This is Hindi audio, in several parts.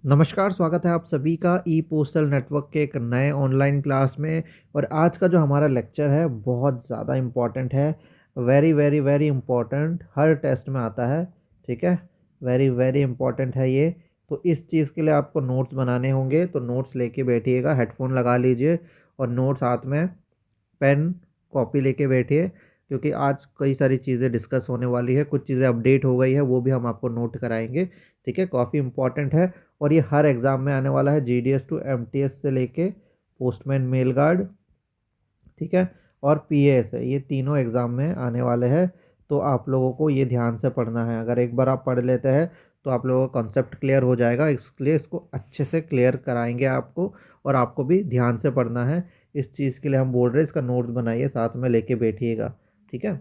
नमस्कार, स्वागत है आप सभी का ई पोस्टल नेटवर्क के एक नए ऑनलाइन क्लास में। और आज का जो हमारा लेक्चर है बहुत ज़्यादा इम्पोर्टेंट है। वेरी वेरी वेरी इम्पोर्टेंट, हर टेस्ट में आता है। ठीक है, वेरी वेरी इम्पोर्टेंट है ये। तो इस चीज़ के लिए आपको नोट्स बनाने होंगे, तो नोट्स लेके बैठिएगा, हेडफोन लगा लीजिए और नोट्स हाथ में, पेन कॉपी लेके बैठिए, क्योंकि आज कई सारी चीज़ें डिस्कस होने वाली है। कुछ चीज़ें अपडेट हो गई है, वो भी हम आपको नोट कराएंगे। ठीक है, काफ़ी इंपॉर्टेंट है और ये हर एग्ज़ाम में आने वाला है, जीडीएस टू एमटीएस से लेके पोस्टमैन मेल गार्ड। ठीक है, और पीएएस है, ये तीनों एग्ज़ाम में आने वाले हैं। तो आप लोगों को ये ध्यान से पढ़ना है। अगर एक बार आप पढ़ लेते हैं तो आप लोगों का कॉन्सेप्ट क्लियर हो जाएगा। इसलिए इसको अच्छे से क्लियर कराएंगे आपको, और आपको भी ध्यान से पढ़ना है। इस चीज़ के लिए हम बोल रहे हैं, इसका नोट्स बनाइए, साथ में लेके बैठिएगा। ठीक है,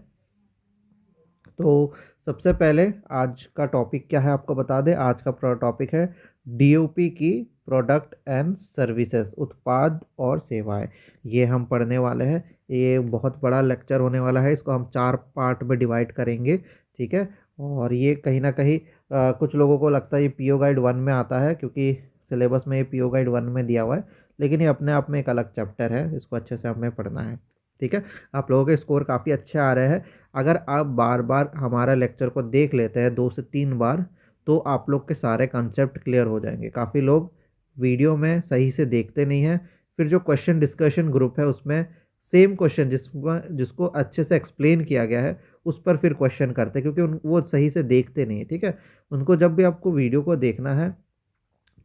तो सबसे पहले आज का टॉपिक क्या है आपको बता दें। आज का टॉपिक है डीओपी की प्रोडक्ट एंड सर्विसेज, उत्पाद और सेवाएं। ये हम पढ़ने वाले हैं। ये बहुत बड़ा लेक्चर होने वाला है, इसको हम 4 पार्ट में डिवाइड करेंगे। ठीक है, और ये कहीं ना कहीं कुछ लोगों को लगता है ये पीओ गाइड 1 में आता है, क्योंकि सिलेबस में ये पीओ गाइड 1 में दिया हुआ है। लेकिन ये अपने आप में एक अलग चैप्टर है, इसको अच्छे से हमें पढ़ना है। ठीक है, आप लोगों के स्कोर काफ़ी अच्छे आ रहे हैं। अगर आप बार बार हमारा लेक्चर को देख लेते हैं 2 से 3 बार, तो आप लोग के सारे कंसेप्ट क्लियर हो जाएंगे। काफ़ी लोग वीडियो में सही से देखते नहीं हैं, फिर जो क्वेश्चन डिस्कशन ग्रुप है उसमें सेम क्वेश्चन जिसको अच्छे से एक्सप्लेन किया गया है उस पर फिर क्वेश्चन करते हैं, क्योंकि वो सही से देखते नहीं है। ठीक है, उनको जब भी आपको वीडियो को देखना है,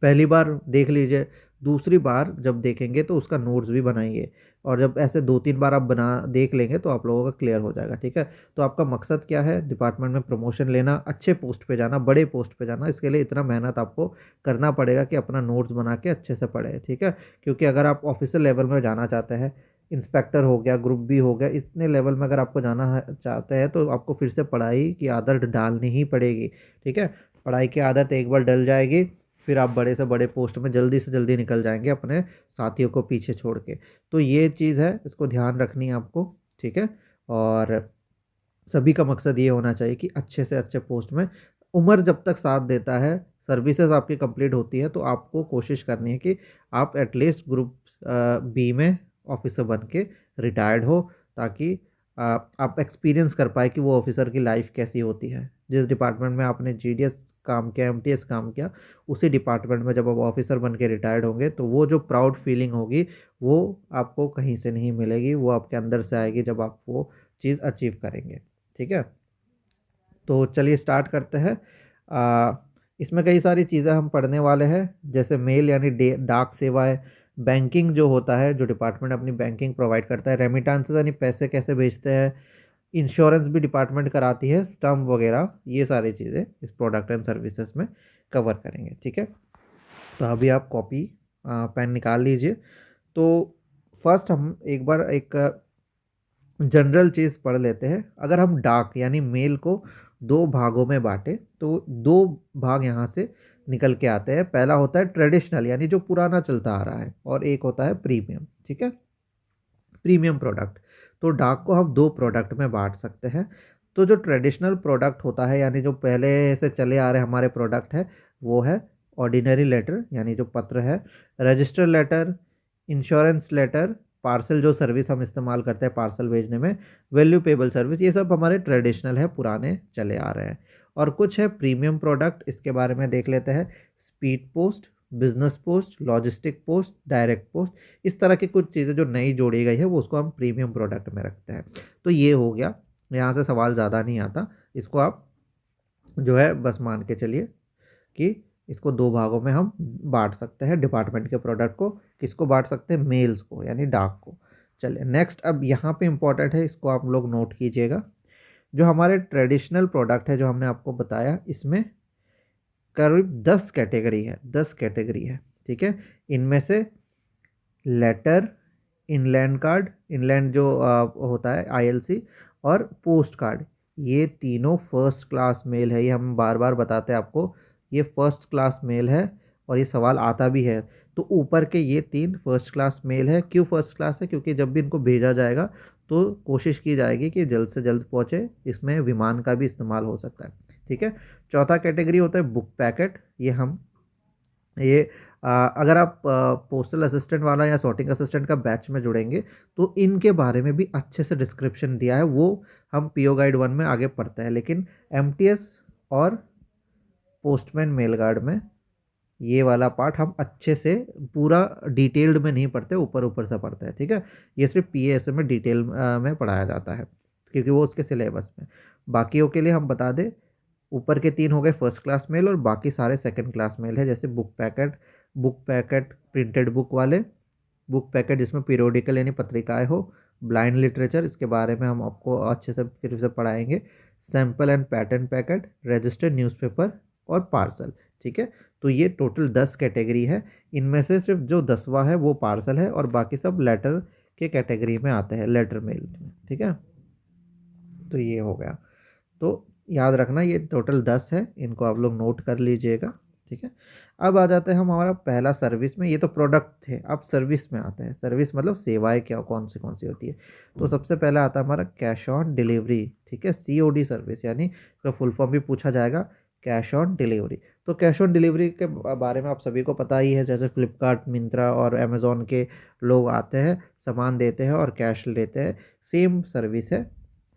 पहली बार देख लीजिए, दूसरी बार जब देखेंगे तो उसका नोट्स भी बनाइए, और जब ऐसे 2-3 बार आप बना देख लेंगे तो आप लोगों का क्लियर हो जाएगा। ठीक है, तो आपका मकसद क्या है? डिपार्टमेंट में प्रमोशन लेना, अच्छे पोस्ट पे जाना, बड़े पोस्ट पे जाना। इसके लिए इतना मेहनत आपको करना पड़ेगा कि अपना नोट्स बना के अच्छे से पढ़े। ठीक है, क्योंकि अगर आप ऑफिसर लेवल में जाना चाहते हैं, इंस्पेक्टर हो गया, ग्रुप बी हो गया, इतने लेवल में अगर आपको जाना चाहते हैं तो आपको फिर से पढ़ाई की आदत डालनी ही पड़ेगी। ठीक है, पढ़ाई की आदत एक बार डल जाएगी, फिर आप बड़े से बड़े पोस्ट में जल्दी से जल्दी निकल जाएंगे अपने साथियों को पीछे छोड़ के। तो ये चीज़ है, इसको ध्यान रखनी है आपको। ठीक है, और सभी का मकसद ये होना चाहिए कि अच्छे से अच्छे पोस्ट में, उम्र जब तक साथ देता है, सर्विसेज आपकी कंप्लीट होती है, तो आपको कोशिश करनी है कि आप एटलीस्ट ग्रुप बी में ऑफिसर बन के रिटायर्ड हो, ताकि आप एक्सपीरियंस कर पाए कि वो ऑफिसर की लाइफ कैसी होती है। जिस डिपार्टमेंट में आपने जीडीएस काम किया, एमटीएस काम किया, उसी डिपार्टमेंट में जब आप ऑफिसर बन के रिटायर्ड होंगे तो वो जो प्राउड फीलिंग होगी वो आपको कहीं से नहीं मिलेगी, वो आपके अंदर से आएगी जब आप वो चीज़ अचीव करेंगे। ठीक है, तो चलिए स्टार्ट करते हैं। इसमें कई सारी चीज़ें हम पढ़ने वाले हैं, जैसे मेल यानी डाक सेवाएं, बैंकिंग जो होता है, जो डिपार्टमेंट अपनी बैंकिंग प्रोवाइड करता है, रेमिटेंसेस यानी पैसे कैसे भेजते हैं, इंश्योरेंस भी डिपार्टमेंट कराती है, स्टम्प वगैरह, ये सारी चीज़ें इस प्रोडक्ट एंड सर्विसेज में कवर करेंगे। ठीक है, तो अभी आप कॉपी पेन निकाल लीजिए। तो फर्स्ट हम एक बार एक जनरल चीज़ पढ़ लेते हैं। अगर हम डाक यानी मेल को 2 भागों में बांटे तो 2 भाग यहाँ से निकल के आते हैं। पहला होता है ट्रेडिशनल यानी जो पुराना चलता आ रहा है, और एक होता है प्रीमियम। ठीक है, प्रीमियम प्रोडक्ट। तो डाक को हम 2 प्रोडक्ट में बांट सकते हैं। तो जो ट्रेडिशनल प्रोडक्ट होता है, यानी जो पहले से चले आ रहे हमारे प्रोडक्ट है, वो है ऑर्डिनरी लेटर यानी जो पत्र है, register letter, insurance letter, parcel जो सर्विस हम इस्तेमाल करते हैं पार्सल भेजने में, वैल्यू पेबल सर्विस, ये सब हमारे ट्रेडिशनल है, पुराने चले आ रहे हैं। और कुछ है प्रीमियम प्रोडक्ट, इसके बारे में देख लेते हैं। Speed post, business post, logistic post, direct post, इस तरह की कुछ चीज़ें जो नई जोड़ी गई है वो उसको हम प्रीमियम प्रोडक्ट में रखते हैं। तो ये हो गया, यहाँ से सवाल ज़्यादा नहीं आता। इसको आप जो है बस मान के चलिए कि इसको 2 भागों में हम बांट सकते हैं। डिपार्टमेंट के प्रोडक्ट को किसको बांट सकते हैं? मेल्स को यानी डाक को। चलिए नेक्स्ट, अब यहाँ पे इम्पोर्टेंट है, इसको आप लोग नोट कीजिएगा। जो हमारे ट्रेडिशनल प्रोडक्ट है जो हमने आपको बताया, इसमें करीब 10 कैटेगरी है, 10 कैटेगरी है। ठीक है, इनमें से लेटर, इनलैंड कार्ड, इनलैंड जो होता है आईएलसी, और पोस्ट कार्ड, ये तीनों फर्स्ट क्लास मेल है। ये हम बार बार बताते हैं आपको, ये फर्स्ट क्लास मेल है, और ये सवाल आता भी है। तो ऊपर के ये 3 फर्स्ट क्लास मेल है। क्यों फर्स्ट क्लास है? क्योंकि जब भी इनको भेजा जाएगा तो कोशिश की जाएगी कि जल्द से जल्द पहुँचे, इसमें विमान का भी इस्तेमाल हो सकता है। ठीक है, चौथा कैटेगरी होता है बुक पैकेट। ये हम ये अगर आप पोस्टल असिस्टेंट वाला या सॉर्टिंग असिस्टेंट का बैच में जुड़ेंगे तो इनके बारे में भी अच्छे से डिस्क्रिप्शन दिया है, वो हम पीओ गाइड 1 में आगे पढ़ते हैं। लेकिन एमटीएस और पोस्टमैन मेल गार्ड में ये वाला पार्ट हम अच्छे से पूरा डिटेल्ड में नहीं पढ़ते, ऊपर ऊपर से पढ़ते हैं, ठीक है। ये सिर्फ पीएएसए में डिटेल में पढ़ाया जाता है क्योंकि वो उसके सिलेबस में। बाकियों के लिए हम बता दें, ऊपर के 3 हो गए फर्स्ट क्लास मेल और बाकी सारे सेकंड क्लास मेल है, जैसे बुक पैकेट प्रिंटेड बुक वाले, बुक पैकेट जिसमें पीरियोडिकल यानी पत्रिकाएं हो, ब्लाइंड लिटरेचर, इसके बारे में हम आपको अच्छे से फिर से पढ़ाएंगे, sample and pattern packet, registered newspaper और पार्सल, ठीक है। तो ये टोटल 10 कैटेगरी है, इनमें से सिर्फ जो 10वां है वो पार्सल है और बाकी सब लेटर के कैटेगरी में आते हैं, लेटर मेल में, ठीक है। तो ये हो गया, तो याद रखना ये टोटल 10 है, इनको आप लोग नोट कर लीजिएगा, ठीक है। अब आ जाते हैं हमारा पहला सर्विस में, ये तो प्रोडक्ट थे, अब सर्विस में आते हैं। सर्विस मतलब सेवाएं क्या कौन सी होती है। तो सबसे पहला आता है हमारा कैश ऑन डिलीवरी, ठीक है, सीओडी सर्विस, यानी इसका फुल फॉर्म भी पूछा जाएगा, कैश ऑन डिलीवरी। तो कैश ऑन डिलीवरी के बारे में आप सभी को पता ही है, जैसे फ्लिपकार्ट, मिंत्रा और अमेज़ॉन के लोग आते हैं, सामान देते हैं और कैश लेते हैं, सेम सर्विस है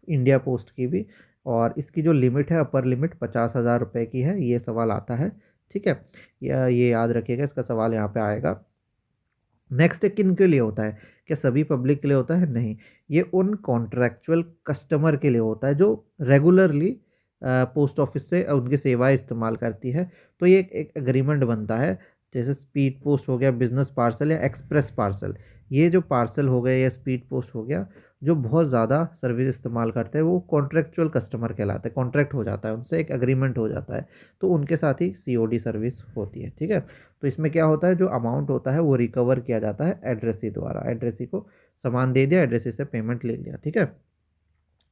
इंडिया पोस्ट की भी। और इसकी जो लिमिट है, अपर लिमिट 50,000 रुपये की है, ये सवाल आता है, ठीक है। ये याद रखिएगा, इसका सवाल यहाँ पे आएगा। नेक्स्ट किन के लिए होता है, क्या सभी पब्लिक के लिए होता है? नहीं, ये उन कॉन्ट्रैक्चुअल कस्टमर के लिए होता है जो रेगुलरली पोस्ट ऑफिस से उनकी सेवाएं इस्तेमाल करती है। तो ये एक एग्रीमेंट बनता है, जैसे स्पीड पोस्ट हो गया, बिजनेस पार्सल या एक्सप्रेस पार्सल। ये जो पार्सल हो गया या स्पीड पोस्ट हो गया, जो बहुत ज़्यादा सर्विस इस्तेमाल करते हैं, वो कॉन्ट्रैक्चुअल कस्टमर कहलाते हैं, कॉन्ट्रैक्ट हो जाता है उनसे, एक एग्रीमेंट हो जाता है, तो उनके साथ ही सीओडी सर्विस होती है, ठीक है। तो इसमें क्या होता है, जो अमाउंट होता है वो रिकवर किया जाता है एड्रेसी द्वारा, एड्रेसी को सामान दे दिया, एड्रेसी से पेमेंट ले लिया, ठीक है।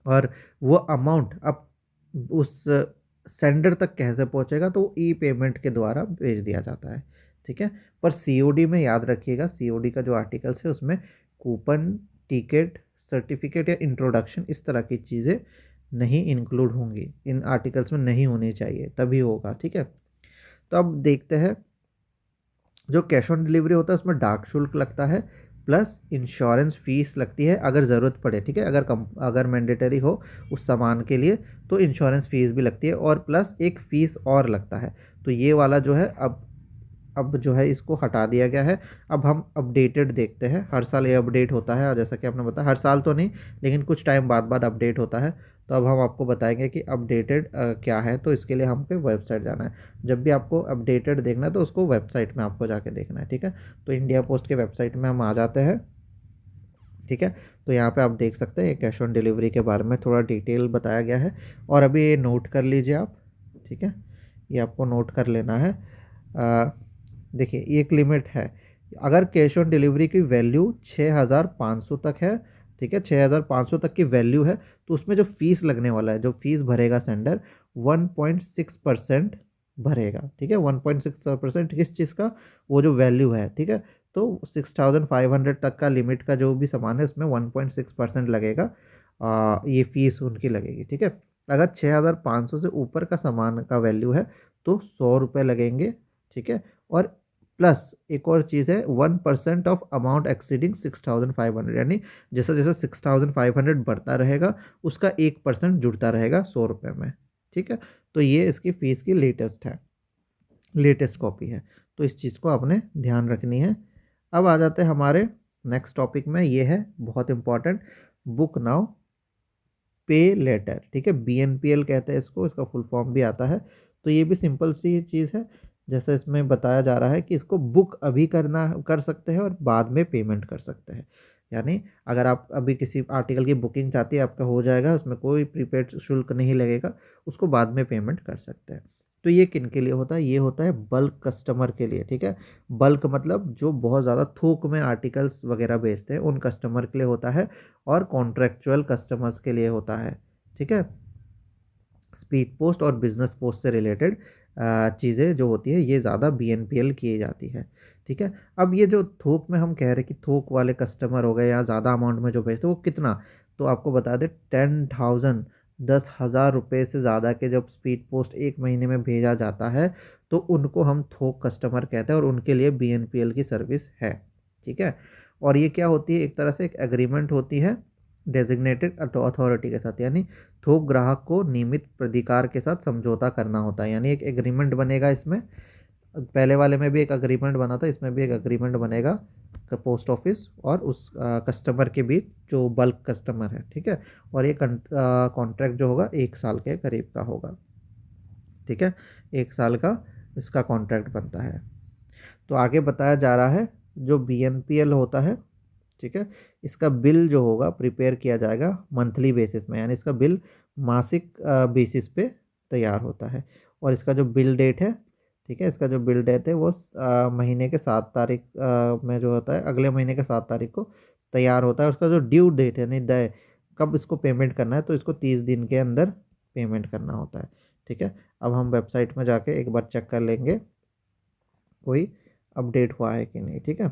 और वो अमाउंट अब उस सेंडर तक कैसे पहुंचेगा, तो ई पेमेंट के द्वारा भेज दिया जाता है, ठीक है। पर सीओडी में याद रखिएगा, सीओडी का जो आर्टिकल्स है उसमें कूपन, टिकट, सर्टिफिकेट या इंट्रोडक्शन, इस तरह की चीज़ें नहीं इंक्लूड होंगी, इन आर्टिकल्स में नहीं होनी चाहिए, तभी होगा, ठीक है। तो अब देखते हैं, जो कैश ऑन डिलीवरी होता है उसमें डाक शुल्क लगता है, प्लस इंश्योरेंस फीस लगती है अगर ज़रूरत पड़े, ठीक है। अगर मैंडेटरी हो उस सामान के लिए तो इंश्योरेंस फीस भी लगती है, और प्लस एक फ़ीस और लगता है। तो ये वाला जो है अब जो है इसको हटा दिया गया है। अब हम अपडेटेड देखते हैं, हर साल ये अपडेट होता है, और जैसा कि आपने बताया हर साल तो नहीं, लेकिन कुछ टाइम बाद बाद अपडेट होता है। तो अब हम आपको बताएंगे कि अपडेटेड क्या है। तो इसके लिए हम पे वेबसाइट जाना है, जब भी आपको अपडेटेड देखना है तो उसको वेबसाइट में आपको जाके देखना है, ठीक है। तो इंडिया पोस्ट के वेबसाइट में हम आ जाते हैं, ठीक है। तो यहाँ पे आप देख सकते हैं, ये कैश ऑन डिलीवरी के बारे में थोड़ा डिटेल बताया गया है, और अभी ये नोट कर लीजिए आप, ठीक है, ये आपको नोट कर लेना है। देखिए, एक लिमिट है, अगर कैश ऑन डिलीवरी की वैल्यू 6,500 तक है, ठीक है, 6,500 तक की वैल्यू है, तो उसमें जो फीस लगने वाला है, जो फीस भरेगा सेंडर, 1.6% भरेगा, ठीक है। 1.6% किस चीज़ का, वो जो वैल्यू है, ठीक है। तो 6,500 तक का लिमिट का जो भी सामान है उसमें 1.6% लगेगा, ये फीस उनकी लगेगी, ठीक है। अगर 6,500 से ऊपर का सामान का वैल्यू है तो 100 रुपये लगेंगे, ठीक है। और प्लस एक और चीज़ है, 1% ऑफ अमाउंट एक्सीडिंग 6,500, यानी जैसा जैसा 6,500 बढ़ता रहेगा उसका 1% जुड़ता रहेगा 100 रुपये में, ठीक है। तो ये इसकी फ़ीस की लेटेस्ट कॉपी है, तो इस चीज़ को आपने ध्यान रखनी है। अब आ जाते हैं हमारे नेक्स्ट टॉपिक में, ये है बहुत इंपॉर्टेंट, बुक नाउ पे लेटर, ठीक है, BNPL कहते हैं इसको, इसका फुल फॉर्म भी आता है। तो ये भी सिंपल सी चीज़ है, जैसे इसमें बताया जा रहा है कि इसको बुक अभी कर सकते हैं और बाद में पेमेंट कर सकते हैं। यानी अगर आप अभी किसी आर्टिकल की बुकिंग चाहती है, आपका हो जाएगा, उसमें कोई प्रीपेड शुल्क नहीं लगेगा, उसको बाद में पेमेंट कर सकते हैं। तो ये किन के लिए होता है, ये होता है बल्क कस्टमर के लिए, ठीक है। बल्क मतलब जो बहुत ज़्यादा थोक में आर्टिकल्स वगैरह बेचते हैं, उन कस्टमर के लिए होता है, और कॉन्ट्रैक्चुअल कस्टमर्स के लिए होता है, ठीक है। स्पीड पोस्ट और बिजनेस पोस्ट से रिलेटेड चीज़ें जो होती है, ये ज़्यादा BNPL की जाती है, ठीक है। अब ये जो थोक में हम कह रहे हैं कि थोक वाले कस्टमर हो गए या ज़्यादा अमाउंट में जो भेजते हैं, वो कितना, तो आपको बता दें 10,000 10,000 रुपये से ज़्यादा के जब स्पीड पोस्ट एक महीने में भेजा जाता है तो उनको हम थोक कस्टमर कहते हैं और उनके लिए BNPL की सर्विस है। ठीक है, और ये क्या होती है, एक तरह से एक एग्रीमेंट होती है डेजिग्नेटेड अथॉरिटी के साथ, यानी थोक ग्राहक को नियमित प्राधिकार के साथ समझौता करना होता है, यानी एक एग्रीमेंट बनेगा इसमें। पहले वाले में भी एक एग्रीमेंट बना था, इसमें भी एक एग्रीमेंट बनेगा पोस्ट ऑफिस और उस कस्टमर के बीच जो बल्क कस्टमर है। ठीक है, और ये कॉन्ट्रैक्ट जो होगा 1 साल के करीब का होगा। ठीक है, 1 साल का इसका कॉन्ट्रैक्ट बनता है। तो आगे बताया जा रहा है जो BNPL होता है, ठीक है, इसका बिल जो होगा प्रिपेयर किया जाएगा मंथली बेसिस में, यानी इसका बिल मासिक बेसिस पे तैयार होता है। और इसका जो बिल डेट है, ठीक है, इसका जो बिल डेट है वो महीने के 7 तारीख में जो होता है, अगले महीने के 7 तारीख को तैयार होता है। उसका जो ड्यू डेट है, यानी दय कब इसको पेमेंट करना है, तो इसको 30 दिन के अंदर पेमेंट करना होता है। ठीक है, अब हम वेबसाइट में जाके एक बार चेक कर लेंगे कोई अपडेट हुआ है कि नहीं। ठीक है,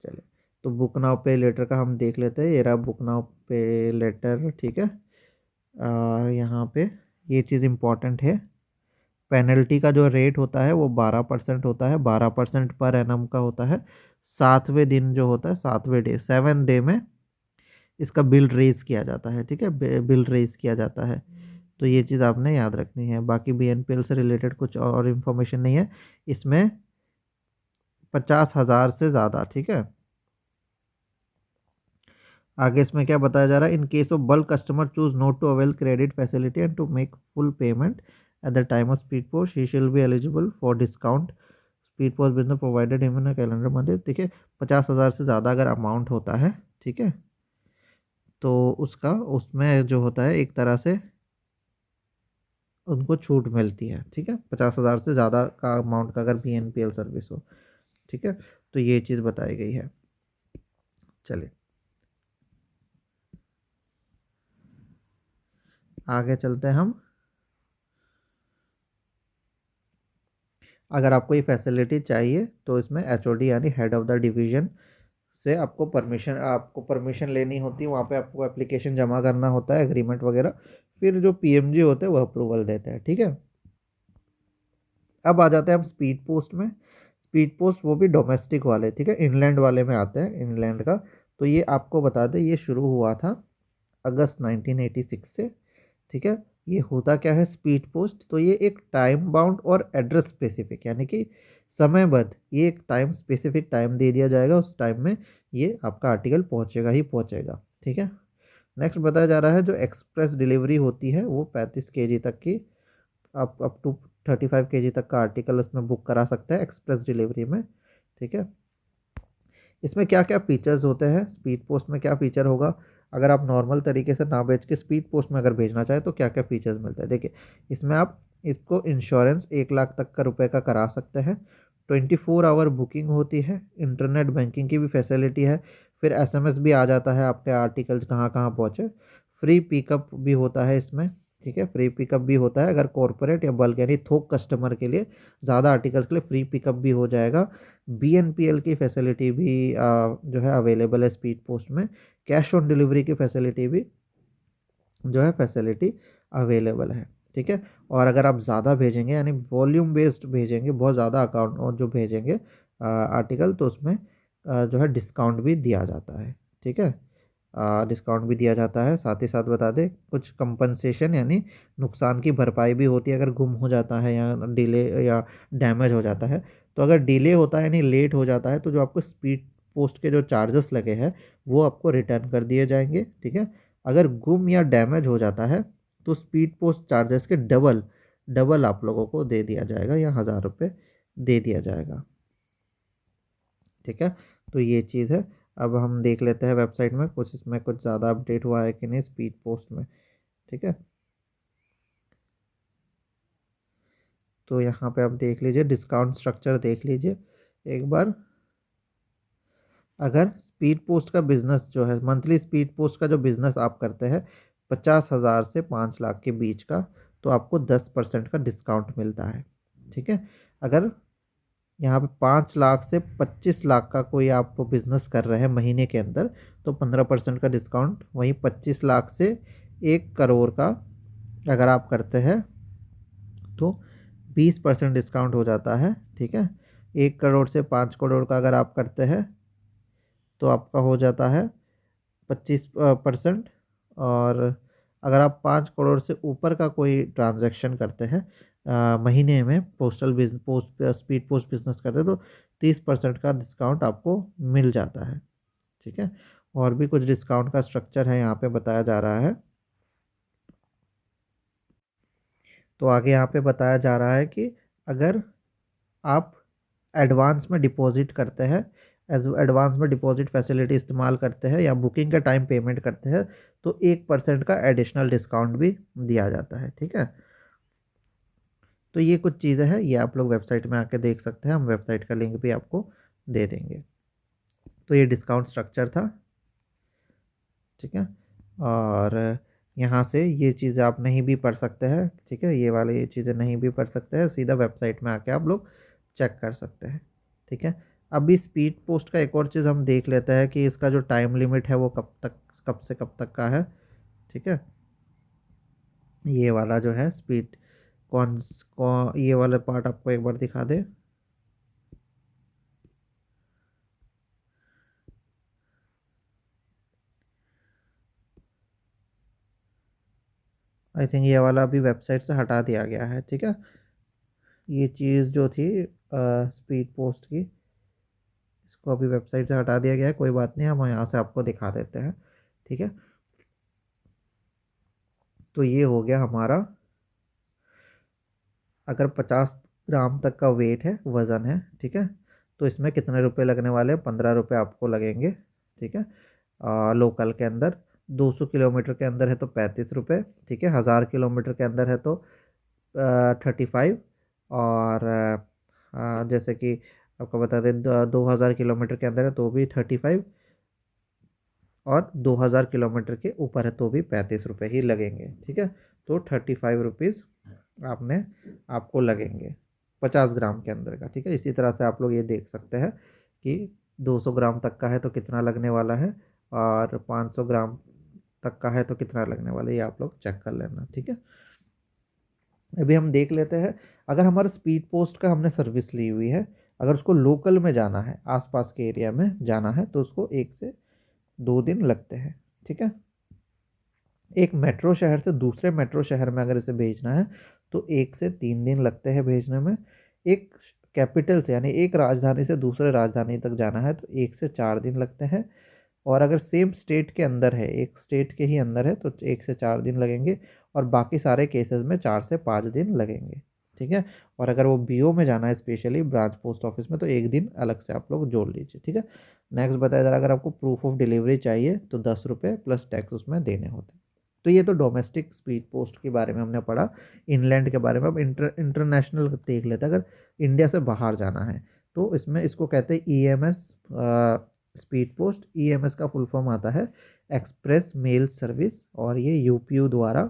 चलिए, तो बुक नाउ पे लेटर का हम देख लेते हैं। ये रहा बुक नाउ पे लेटर। ठीक है, यहाँ पे ये चीज़ इम्पॉर्टेंट है, पेनल्टी का जो रेट होता है वो 12% होता है, 12% पर एनम का होता है। 7वें दिन जो होता है, 7वें डे में इसका बिल रेज किया जाता है। ठीक है, बिल रेज किया जाता है, तो ये चीज़ आपने याद रखनी है। बाकी BNPL से रिलेटेड कुछ और इन्फॉर्मेशन नहीं है इसमें, 50,000 से ज़्यादा। ठीक है, आगे इसमें क्या बताया जा रहा है, in case of bulk customer choose not to avail credit facility and to make full payment at the time of speed post, he shall be eligible for discount speed post business provided him in calendar month. ठीक है, 50,000 से ज़्यादा अगर अमाउंट होता है, ठीक है, तो उसका उसमें जो होता है एक तरह से उनको छूट मिलती है। ठीक है, 50,000 से ज़्यादा का अमाउंट का अगर BNPL सर्विस हो। ठीक है, तो ये चीज़ बताई गई है। चलिए आगे चलते हैं हम। अगर आपको ये फैसिलिटी चाहिए तो इसमें HOD यानी हेड ऑफ़ द डिवीज़न से आपको परमिशन लेनी होती है, वहाँ पे आपको एप्लीकेशन जमा करना होता है, एग्रीमेंट वगैरह, फिर जो PMG होते हैं वो अप्रूवल देते हैं। ठीक है, अब आ जाते हैं हम स्पीड पोस्ट में। स्पीड पोस्ट वो भी डोमेस्टिक वाले, ठीक है, इनलैंड वाले में आते हैं, इनलैंड का। तो ये आपको बता दें, ये शुरू हुआ था अगस्त 1986 से। ठीक है, ये होता क्या है स्पीड पोस्ट, तो ये एक टाइम बाउंड और एड्रेस स्पेसिफिक, यानी कि समयबद्ध, ये एक टाइम स्पेसिफिक टाइम दे दिया जाएगा, उस टाइम में ये आपका आर्टिकल पहुंचेगा ही पहुंचेगा। ठीक है, नेक्स्ट बताया जा रहा है जो एक्सप्रेस डिलीवरी होती है वो 35 kg तक की, आप अप टू 35 kg तक का आर्टिकल उसमें बुक करा सकते हैं एक्सप्रेस डिलीवरी में। ठीक है, इसमें क्या क्या फीचर्स होते हैं, स्पीड पोस्ट में क्या फ़ीचर होगा, अगर आप नॉर्मल तरीके से ना बेच के स्पीड पोस्ट में अगर भेजना चाहें तो क्या क्या फ़ीचर्स मिलते हैं। देखिए, इसमें आप इसको इंश्योरेंस 1 लाख तक का रुपए का करा सकते हैं, 24 आवर बुकिंग होती है, इंटरनेट बैंकिंग की भी फैसिलिटी है, फिर SMS भी आ जाता है आपके आर्टिकल्स कहाँ कहाँ पहुँचे, फ्री पिकअप भी होता है इसमें। ठीक है, फ्री पिकअप भी होता है अगर कॉरपोरेट या बल्क यानी थोक कस्टमर के लिए, ज़्यादा आर्टिकल्स के लिए फ्री पिकअप भी हो जाएगा। BNPL की फैसिलिटी भी जो है अवेलेबल है स्पीड पोस्ट में, कैश ऑन डिलीवरी की फैसिलिटी भी जो है फैसिलिटी अवेलेबल है। ठीक है, और अगर आप ज़्यादा भेजेंगे यानी वॉल्यूम बेस्ड भेजेंगे, बहुत ज़्यादा अकाउंट और जो भेजेंगे आर्टिकल, तो उसमें जो है डिस्काउंट भी दिया जाता है। ठीक है, डिस्काउंट भी दिया जाता है। साथ ही साथ बता दें कुछ कंपनसेशन यानी नुकसान की भरपाई भी होती है अगर गुम हो जाता है या डिले या डैमेज हो जाता है। तो अगर डिले होता है यानी लेट हो जाता है तो जो आपको स्पीड पोस्ट के जो चार्जेस लगे हैं वो आपको रिटर्न कर दिए जाएंगे। ठीक है, अगर गुम या डैमेज हो जाता है तो स्पीड पोस्ट चार्जेस के डबल डबल आप लोगों को दे दिया जाएगा या 1,000 रुपये दे दिया जाएगा। ठीक है, तो ये चीज़ है। अब हम देख लेते हैं वेबसाइट में कुछ इसमें कुछ ज़्यादा अपडेट हुआ है कि नहीं स्पीड पोस्ट में। ठीक है, तो यहाँ पे आप देख लीजिए, डिस्काउंट स्ट्रक्चर देख लीजिए एक बार। अगर स्पीड पोस्ट का बिज़नेस जो है, मंथली स्पीड पोस्ट का जो बिज़नेस आप करते हैं 50,000 से 5 लाख के बीच का, तो आपको 10% का डिस्काउंट मिलता है। ठीक है, अगर यहाँ पे 5 लाख से 25 लाख का कोई आप बिज़नेस कर रहे हैं महीने के अंदर, तो 15% का डिस्काउंट, वहीं 25 लाख से 1 करोड़ का अगर आप करते हैं तो 20% डिस्काउंट हो जाता है। ठीक है, 1 करोड़ से 5 करोड़ का अगर आप करते हैं तो आपका हो जाता है 25%। और अगर आप 5 करोड़ से ऊपर का कोई ट्रांजैक्शन करते हैं महीने में, पोस्ट स्पीड पोस्ट बिजनेस करते हैं, तो 30% का डिस्काउंट आपको मिल जाता है। ठीक है, और भी कुछ डिस्काउंट का स्ट्रक्चर है यहाँ पे बताया जा रहा है। तो आगे यहाँ पे बताया जा रहा है कि अगर आप एडवांस में डिपॉजिट करते हैं, एडवांस में डिपॉजिट फैसिलिटी इस्तेमाल करते हैं या बुकिंग का टाइम पेमेंट करते हैं तो 1% का एडिशनल डिस्काउंट भी दिया जाता है। ठीक है, तो ये कुछ चीज़ें हैं, ये आप लोग वेबसाइट में आके देख सकते हैं, हम वेबसाइट का लिंक भी आपको दे देंगे। तो ये डिस्काउंट स्ट्रक्चर था। ठीक है, और यहाँ से ये चीज़ें आप नहीं भी पढ़ सकते हैं। ठीक है, ये वाली ये चीज़ें नहीं भी पढ़ सकते हैं, सीधा वेबसाइट में आके आप लोग चेक कर सकते हैं। ठीक है, अभी स्पीड पोस्ट का एक और चीज़ हम देख लेते हैं कि इसका जो टाइम लिमिट है वो कब से कब तक का है। ठीक है, ये वाला जो है स्पीड ये वाला पार्ट आपको एक बार दिखा दे। आई थिंक ये वाला अभी वेबसाइट से हटा दिया गया है। ठीक है, ये चीज़ जो थी स्पीड पोस्ट की, इसको अभी वेबसाइट से हटा दिया गया है। कोई बात नहीं, हम यहाँ से आपको दिखा देते हैं। ठीक है, तो ये हो गया हमारा, अगर 50 ग्राम तक का वेट है, वज़न है, ठीक है, तो इसमें कितने रुपए लगने वाले हैं? 15 रुपये आपको लगेंगे। ठीक है, लोकल के अंदर 200 किलोमीटर के अंदर है तो 35 रुपये। ठीक है, 1000 किलोमीटर के अंदर है तो 35। और जैसे कि आपको बता दें 2000 किलोमीटर के अंदर है तो भी 35, और 2000 किलोमीटर के ऊपर है तो भी 35 रुपये ही लगेंगे। ठीक है, तो 35 रुपीज़ आपने आपको लगेंगे 50 ग्राम के अंदर का। ठीक है, इसी तरह से आप लोग ये देख सकते हैं कि 200 ग्राम तक का है तो कितना लगने वाला है, और 500 ग्राम तक का है तो कितना लगने वाला है, ये आप लोग चेक कर लेना। ठीक है, अभी हम देख लेते हैं, अगर हमारा स्पीड पोस्ट का हमने सर्विस ली हुई है, अगर उसको लोकल में जाना है, आसपास के एरिया में जाना है, तो उसको 1 से 2 दिन लगते हैं। ठीक है, एक मेट्रो शहर से दूसरे मेट्रो शहर में अगर इसे भेजना है तो 1 से 3 दिन लगते हैं भेजने में। एक कैपिटल से, यानी एक राजधानी से दूसरे राजधानी तक जाना है तो 1 से 4 दिन लगते हैं। और अगर सेम स्टेट के अंदर है, एक स्टेट के ही अंदर है, तो 1 से 4 दिन लगेंगे। और बाकी सारे केसेस में 4 से 5 दिन लगेंगे। ठीक है, और अगर वो बीओ में जाना है, स्पेशली ब्रांच पोस्ट ऑफिस में, तो 1 दिन अलग से आप लोग जोड़ लीजिए। ठीक है, नेक्स्ट बताया जा रहा है, अगर आपको प्रूफ ऑफ डिलीवरी चाहिए तो 10 रुपये प्लस टैक्स उसमें देने होते हैं। तो ये तो डोमेस्टिक स्पीड पोस्ट के बारे में हमने पढ़ा, इनलैंड के बारे में। अब इंटरनेशनल देख लेते हैं, अगर इंडिया से बाहर जाना है तो इसमें इसको कहते हैं ईएमएस स्पीड पोस्ट। ईएमएस का फुल फॉर्म आता है एक्सप्रेस मेल सर्विस, और ये यूपीयू द्वारा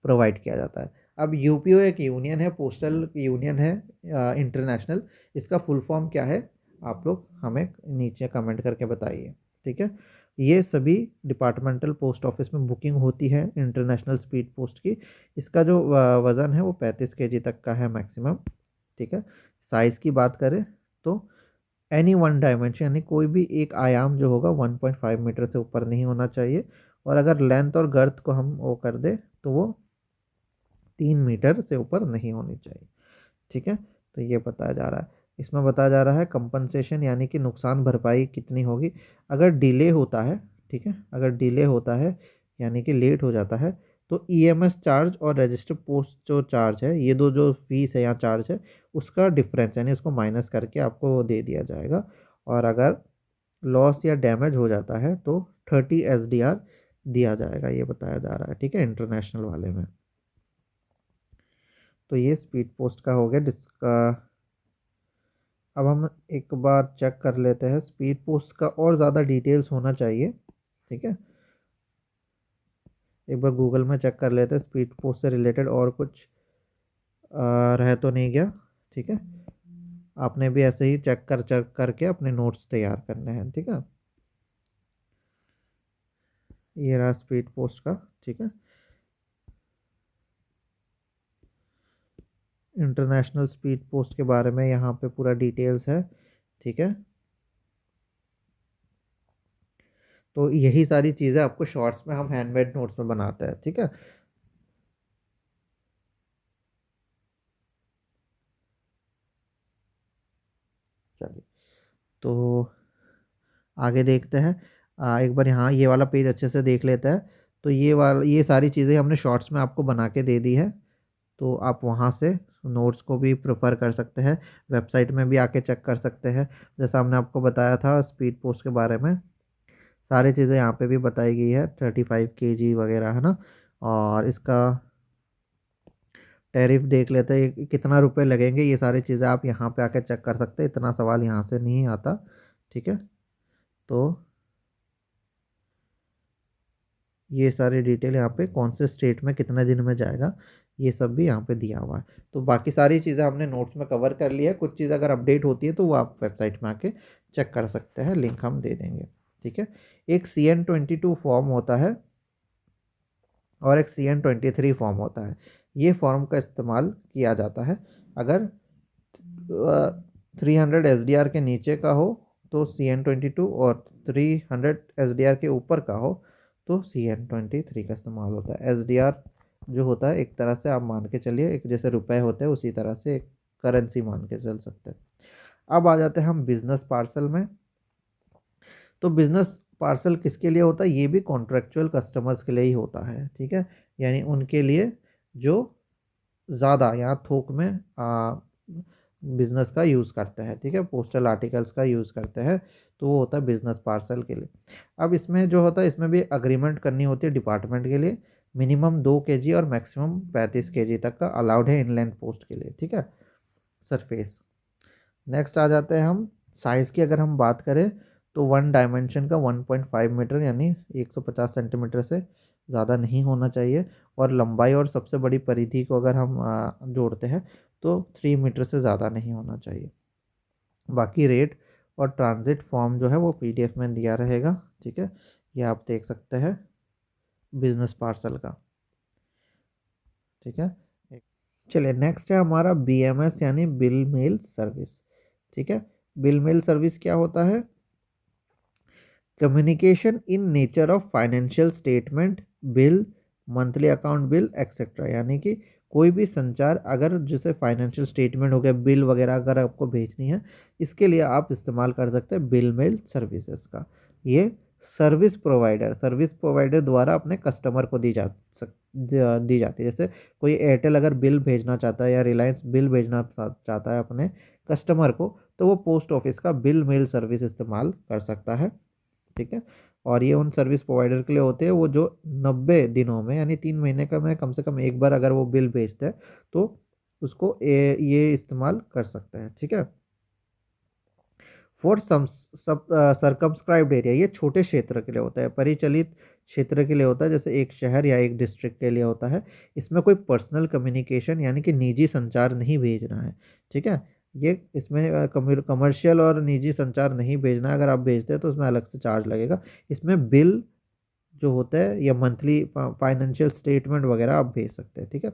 प्रोवाइड किया जाता है। अब यूपीओ एक यूनियन है, पोस्टल यूनियन है इंटरनेशनल। इसका फुल फॉर्म क्या है आप लोग हमें नीचे कमेंट करके बताइए। ठीक है, ये सभी डिपार्टमेंटल पोस्ट ऑफिस में बुकिंग होती है इंटरनेशनल स्पीड पोस्ट की। इसका जो वज़न है वो 35 kg तक का है मैक्सिमम। ठीक है, साइज़ की बात करें तो एनी वन डायमेंशन, यानी कोई भी एक आयाम जो होगा 1.5 मीटर से ऊपर नहीं होना चाहिए। और अगर लेंथ और गर्थ को हम वो कर दे तो वो 3 मीटर से ऊपर नहीं होनी चाहिए। ठीक है, तो ये बताया जा रहा है। इसमें बताया जा रहा है कंपनसेशन, यानी कि नुकसान भरपाई कितनी होगी अगर डिले होता है। ठीक है, अगर डिले होता है यानी कि लेट हो जाता है, तो ईएमएस चार्ज और रजिस्टर पोस्ट जो चार्ज है, ये दो जो फीस है या चार्ज है, उसका डिफरेंस यानी उसको माइनस करके आपको दे दिया जाएगा। और अगर लॉस या डैमेज हो जाता है तो 30 SDR दिया जाएगा, ये बताया जा रहा है। ठीक है, इंटरनेशनल वाले में। तो ये स्पीड पोस्ट का हो गया जिसका। अब हम एक बार चेक कर लेते हैं, स्पीड पोस्ट का और ज़्यादा डिटेल्स होना चाहिए। ठीक है, एक बार गूगल में चेक कर लेते हैं स्पीड पोस्ट से रिलेटेड और कुछ रह तो नहीं गया। ठीक है, आपने भी ऐसे ही चेक करके अपने नोट्स तैयार करने हैं। ठीक है, ये रहा स्पीड पोस्ट का, ठीक है। इंटरनेशनल स्पीड पोस्ट के बारे में यहाँ पे पूरा डिटेल्स है, ठीक है। तो यही सारी चीज़ें आपको शॉर्ट्स में हम हैंडमेड नोट्स में बनाते हैं, ठीक है। चलिए, तो आगे देखते हैं। एक बार यहाँ ये वाला पेज अच्छे से देख लेते हैं। तो ये सारी चीज़ें हमने शॉर्ट्स में आपको बना के दे दी है। तो आप वहाँ से नोट्स को भी प्रेफर कर सकते हैं, वेबसाइट में भी आके चेक कर सकते हैं। जैसा हमने आपको बताया था स्पीड पोस्ट के बारे में, सारी चीज़ें यहाँ पे भी बताई गई है, 35 kg वगैरह, है ना। और इसका टैरिफ देख लेते हैं, कितना रुपए लगेंगे, ये सारी चीज़ें आप यहाँ पे आके चेक कर सकते हैं। इतना सवाल यहाँ से नहीं आता, ठीक है। तो ये सारी डिटेल यहाँ पे कौन से स्टेट में कितने दिन में जाएगा, ये सब भी यहाँ पे दिया हुआ है। तो बाकी सारी चीज़ें हमने नोट्स में कवर कर लिया है। कुछ चीज़ अगर अपडेट होती है तो वो आप वेबसाइट में आके चेक कर सकते हैं, लिंक हम दे देंगे, ठीक है। एक CN22 फॉर्म होता है और एक CN23 फॉर्म होता है। ये फॉर्म का इस्तेमाल किया जाता है अगर 300 SDR के नीचे का हो तो CN22, और 300 SDR के ऊपर का हो तो CN23 का इस्तेमाल होता है। SDR जो होता है एक तरह से आप मान के चलिए, एक जैसे रुपए होते हैं उसी तरह से एक करेंसी मान के चल सकते हैं। अब आ जाते हैं हम बिजनेस पार्सल में। तो बिजनेस पार्सल किसके लिए होता है, ये भी कॉन्ट्रेक्चुअल कस्टमर्स के लिए ही होता है, ठीक है। यानी उनके लिए जो ज़्यादा यहाँ थोक में बिज़नेस का यूज़ करते हैं, ठीक है, पोस्टल आर्टिकल्स का यूज़ करते हैं, तो वो होता है बिज़नेस पार्सल के लिए। अब इसमें जो होता है, इसमें भी अग्रीमेंट करनी होती है डिपार्टमेंट के लिए। मिनिमम 2 kg और मैक्सिमम 35 kg तक का अलाउड है इनलैंड पोस्ट के लिए, ठीक है, सरफेस। नेक्स्ट आ जाते हैं हम साइज़ की। अगर हम बात करें तो 1 डायमेंशन का 1.5 मीटर यानी 150 सेंटीमीटर से ज़्यादा नहीं होना चाहिए। और लंबाई और सबसे बड़ी परिधि को अगर हम जोड़ते हैं तो 3 मीटर से ज़्यादा नहीं होना चाहिए। बाकी रेट और ट्रांजिट फॉर्म जो है वो PDF में दिया रहेगा, ठीक है, ये आप देख सकते हैं बिजनेस पार्सल का, ठीक है। चलिए, नेक्स्ट है हमारा BMS यानी बिल मेल सर्विस, ठीक है। बिल मेल सर्विस क्या होता है, communication in nature of financial statement, bill, monthly account bill etcetera. यानी कि कोई भी संचार, अगर जैसे फाइनेंशियल स्टेटमेंट हो गया, बिल वगैरह अगर आपको भेजनी है, इसके लिए आप इस्तेमाल कर सकते हैं बिल मेल सर्विसेज का। ये सर्विस प्रोवाइडर द्वारा अपने कस्टमर को दी जाती है। जैसे कोई एयरटेल अगर बिल भेजना चाहता है या रिलायंस बिल भेजना चाहता है अपने कस्टमर को, तो वो पोस्ट ऑफिस का बिल मेल सर्विस इस्तेमाल कर सकता है, ठीक है। और ये उन सर्विस प्रोवाइडर के लिए होते हैं वो जो 90 दिनों में यानी 3 महीने का में कम से कम एक बार अगर वो बिल भेजते हैं तो उसको ये इस्तेमाल कर सकते हैं, ठीक है। फॉर सम सब सरकमस्क्राइब्ड एरिया, ये छोटे क्षेत्र के लिए होता है, परिचलित क्षेत्र के लिए होता है, जैसे एक शहर या एक डिस्ट्रिक्ट के लिए होता है। इसमें कोई पर्सनल कम्युनिकेशन यानी कि निजी संचार नहीं भेजना है, ठीक है। ये इसमें कमर्शियल और निजी संचार नहीं भेजना है। अगर आप भेजते हैं तो उसमें अलग से चार्ज लगेगा। इसमें बिल जो होता है या मंथली फाइनेंशियल स्टेटमेंट वगैरह आप भेज सकते हैं, ठीक है।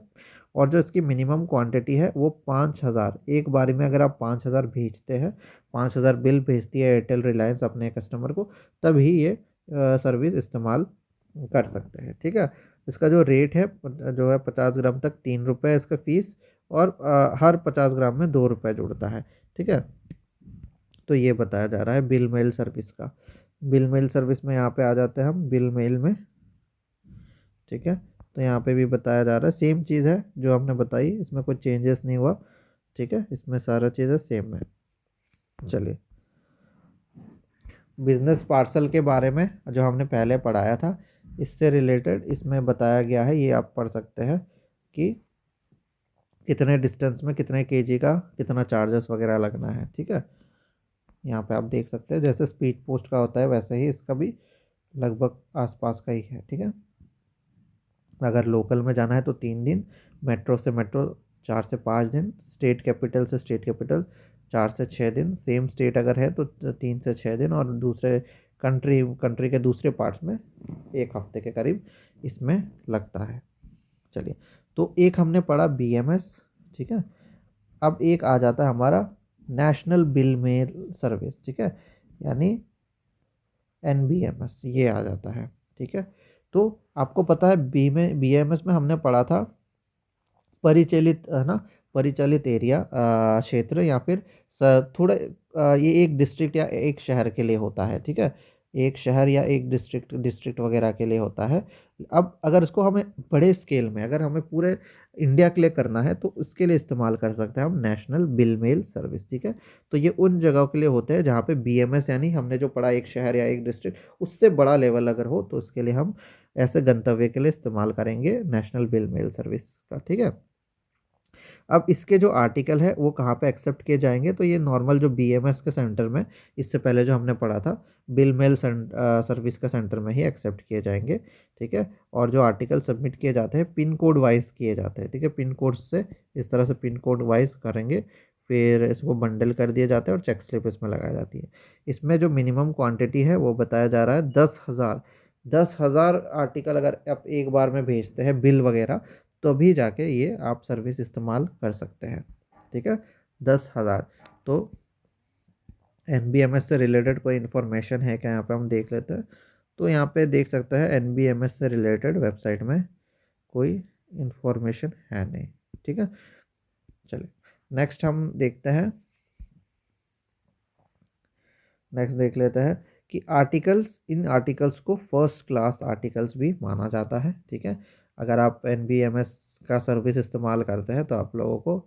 और जो इसकी मिनिमम क्वांटिटी है वो 5,000, एक बारी में अगर आप 5,000 भेजते हैं, 5,000 बिल भेजती है एयरटेल रिलायंस अपने कस्टमर को, तभी ये सर्विस इस्तेमाल कर सकते हैं, ठीक है। इसका जो रेट है जो है 50 ग्राम तक 3 रुपये इसका फ़ीस, और हर 50 ग्राम में 2 रुपये जुड़ता है, ठीक है। तो ये बताया जा रहा है बिल मेल सर्विस का। बिल मेल सर्विस में यहाँ पे आ जाते हैं हम बिल मेल में, ठीक है। तो यहाँ पे भी बताया जा रहा है, सेम चीज़ है जो हमने बताई, इसमें कोई चेंजेस नहीं हुआ, ठीक है, इसमें सारा चीज़ें सेम है। चलिए, बिजनेस पार्सल के बारे में जो हमने पहले पढ़ाया था, इससे रिलेटेड इसमें बताया गया है, ये आप पढ़ सकते हैं कि कितने डिस्टेंस में कितने केजी का कितना चार्जेस वगैरह लगना है, ठीक है। यहाँ पे आप देख सकते हैं जैसे स्पीड पोस्ट का होता है वैसे ही इसका भी लगभग आसपास का ही है, ठीक है। अगर लोकल में जाना है तो 3 दिन, मेट्रो से मेट्रो 4 से 5 दिन, स्टेट कैपिटल से स्टेट कैपिटल 4 से 6 दिन, सेम स्टेट अगर है तो 3 से 6 दिन, और दूसरे कंट्री कंट्री के दूसरे पार्ट्स में 1 हफ्ते के करीब इसमें लगता है। चलिए, तो एक हमने पढ़ा BMS, ठीक है। अब एक आ जाता है हमारा नेशनल बिल मेल सर्विस, ठीक है, यानी NBMS ये आ जाता है, ठीक है। तो आपको पता है BMS में हमने पढ़ा था परिचालित, है ना, परिचालित एरिया क्षेत्र, या फिर थोड़ा ये एक डिस्ट्रिक्ट या एक शहर के लिए होता है, ठीक है, एक शहर या एक डिस्ट्रिक्ट वगैरह के लिए होता है। अब अगर इसको हमें बड़े स्केल में, अगर हमें पूरे इंडिया के लिए करना है तो उसके लिए इस्तेमाल कर सकते हैं हम नेशनल बिल मेल सर्विस, ठीक है। तो ये उन जगहों के लिए होते हैं जहाँ पे BMS, यानी हमने जो पढ़ा एक शहर या एक डिस्ट्रिक्ट, उससे बड़ा लेवल अगर हो तो उसके लिए हम ऐसे गंतव्य के लिए इस्तेमाल करेंगे नेशनल बिल मेल सर्विस का, ठीक है। अब इसके जो आर्टिकल है वो कहाँ पे एक्सेप्ट किए जाएंगे, तो ये नॉर्मल जो BMS के सेंटर में, इससे पहले जो हमने पढ़ा था बिल मेल सर्विस का सेंटर में ही एक्सेप्ट किए जाएंगे, ठीक है। और जो आर्टिकल सबमिट किए जाते हैं पिन कोड वाइज किए जाते हैं, ठीक है, पिन कोड से इस तरह से पिन कोड वाइज करेंगे, फिर इसको बंडल कर दिए जाते हैं और चेक स्लिप इसमें लगाई जाती है। इसमें जो मिनिमम क्वांटिटी है वो बताया जा रहा है 10,000। 10,000 आर्टिकल अगर आप एक बार में भेजते हैं बिल वगैरह, तभी जाके ये आप सर्विस इस्तेमाल कर सकते हैं, ठीक है। 10,000। तो NBMS से रिलेटेड कोई इन्फॉर्मेशन है क्या, यहाँ पे हम देख लेते हैं। तो यहाँ पे देख सकते हैं NBMS से रिलेटेड वेबसाइट में कोई इन्फॉर्मेशन है नहीं, ठीक है। चलिए, नेक्स्ट हम देखते हैं, नेक्स्ट देख लेते हैं कि आर्टिकल्स, इन आर्टिकल्स को फर्स्ट क्लास आर्टिकल्स भी माना जाता है, ठीक है। अगर आप NBMS का सर्विस इस्तेमाल करते हैं तो आप लोगों को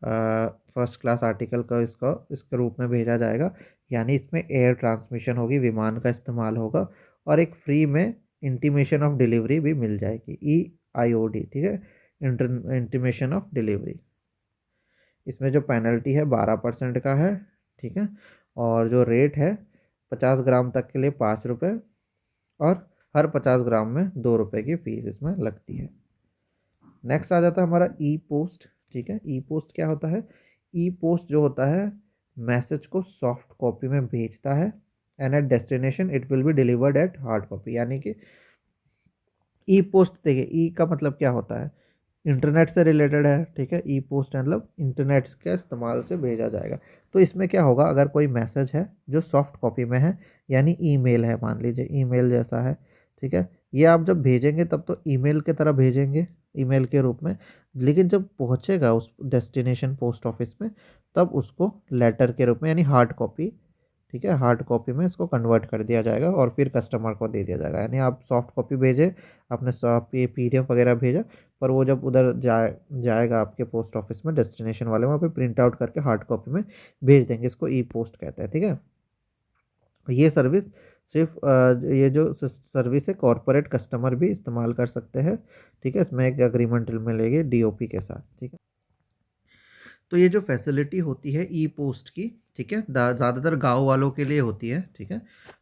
फर्स्ट क्लास आर्टिकल का इसके रूप में भेजा जाएगा, यानी इसमें एयर ट्रांसमिशन होगी, विमान का इस्तेमाल होगा, और एक फ्री में इंटीमेशन ऑफ डिलीवरी भी मिल जाएगी, EIOD, ठीक है, इंटीमेशन ऑफ डिलीवरी। इसमें जो पेनल्टी है 12% का है, ठीक है, और जो रेट है 50 ग्राम तक के लिए 5 रुपये, और हर 50 ग्राम में 2 रुपये की फ़ीस इसमें लगती है। नेक्स्ट आ जाता है हमारा E-पोस्ट, ठीक है। E-पोस्ट क्या होता है? E-पोस्ट जो होता है मैसेज को सॉफ्ट कॉपी में भेजता है, and at destination it will be delivered at hard copy, यानी कि E-पोस्ट, देखिए E का मतलब क्या होता है, इंटरनेट से रिलेटेड है, ठीक है। E-पोस्ट मतलब इंटरनेट के इस्तेमाल से भेजा जाएगा। तो इसमें क्या होगा, अगर कोई मैसेज है जो सॉफ्ट कॉपी में है, यानी ईमेल है, मान लीजिए ईमेल जैसा है, ठीक है, ये आप जब भेजेंगे तब तो ईमेल की तरह भेजेंगे, ईमेल के रूप में, लेकिन जब पहुंचेगा उस डेस्टिनेशन पोस्ट ऑफिस में, तब उसको लेटर के रूप में, यानी हार्ड कॉपी, ठीक है, हार्ड कॉपी में इसको कन्वर्ट कर दिया जाएगा और फिर कस्टमर को दे दिया जाएगा। यानी आप सॉफ्ट कॉपी भेजे, आपने PDF वगैरह भेजा, पर वो जब उधर जाएगा आपके पोस्ट ऑफिस में, डेस्टिनेशन वाले वहाँ पे प्रिंट आउट करके हार्ड कॉपी में भेज देंगे। इसको E-पोस्ट कहते हैं, ठीक है। ये सर्विस सिर्फ ये जो सर्विस है कॉरपोरेट कस्टमर भी इस्तेमाल कर सकते हैं, ठीक है। इसमें एक एग्रीमेंट मिलेगी DOP के साथ, ठीक है। तो ये जो फैसिलिटी होती है E-पोस्ट की, ठीक है, ज़्यादातर गांव वालों के लिए होती है, ठीक है,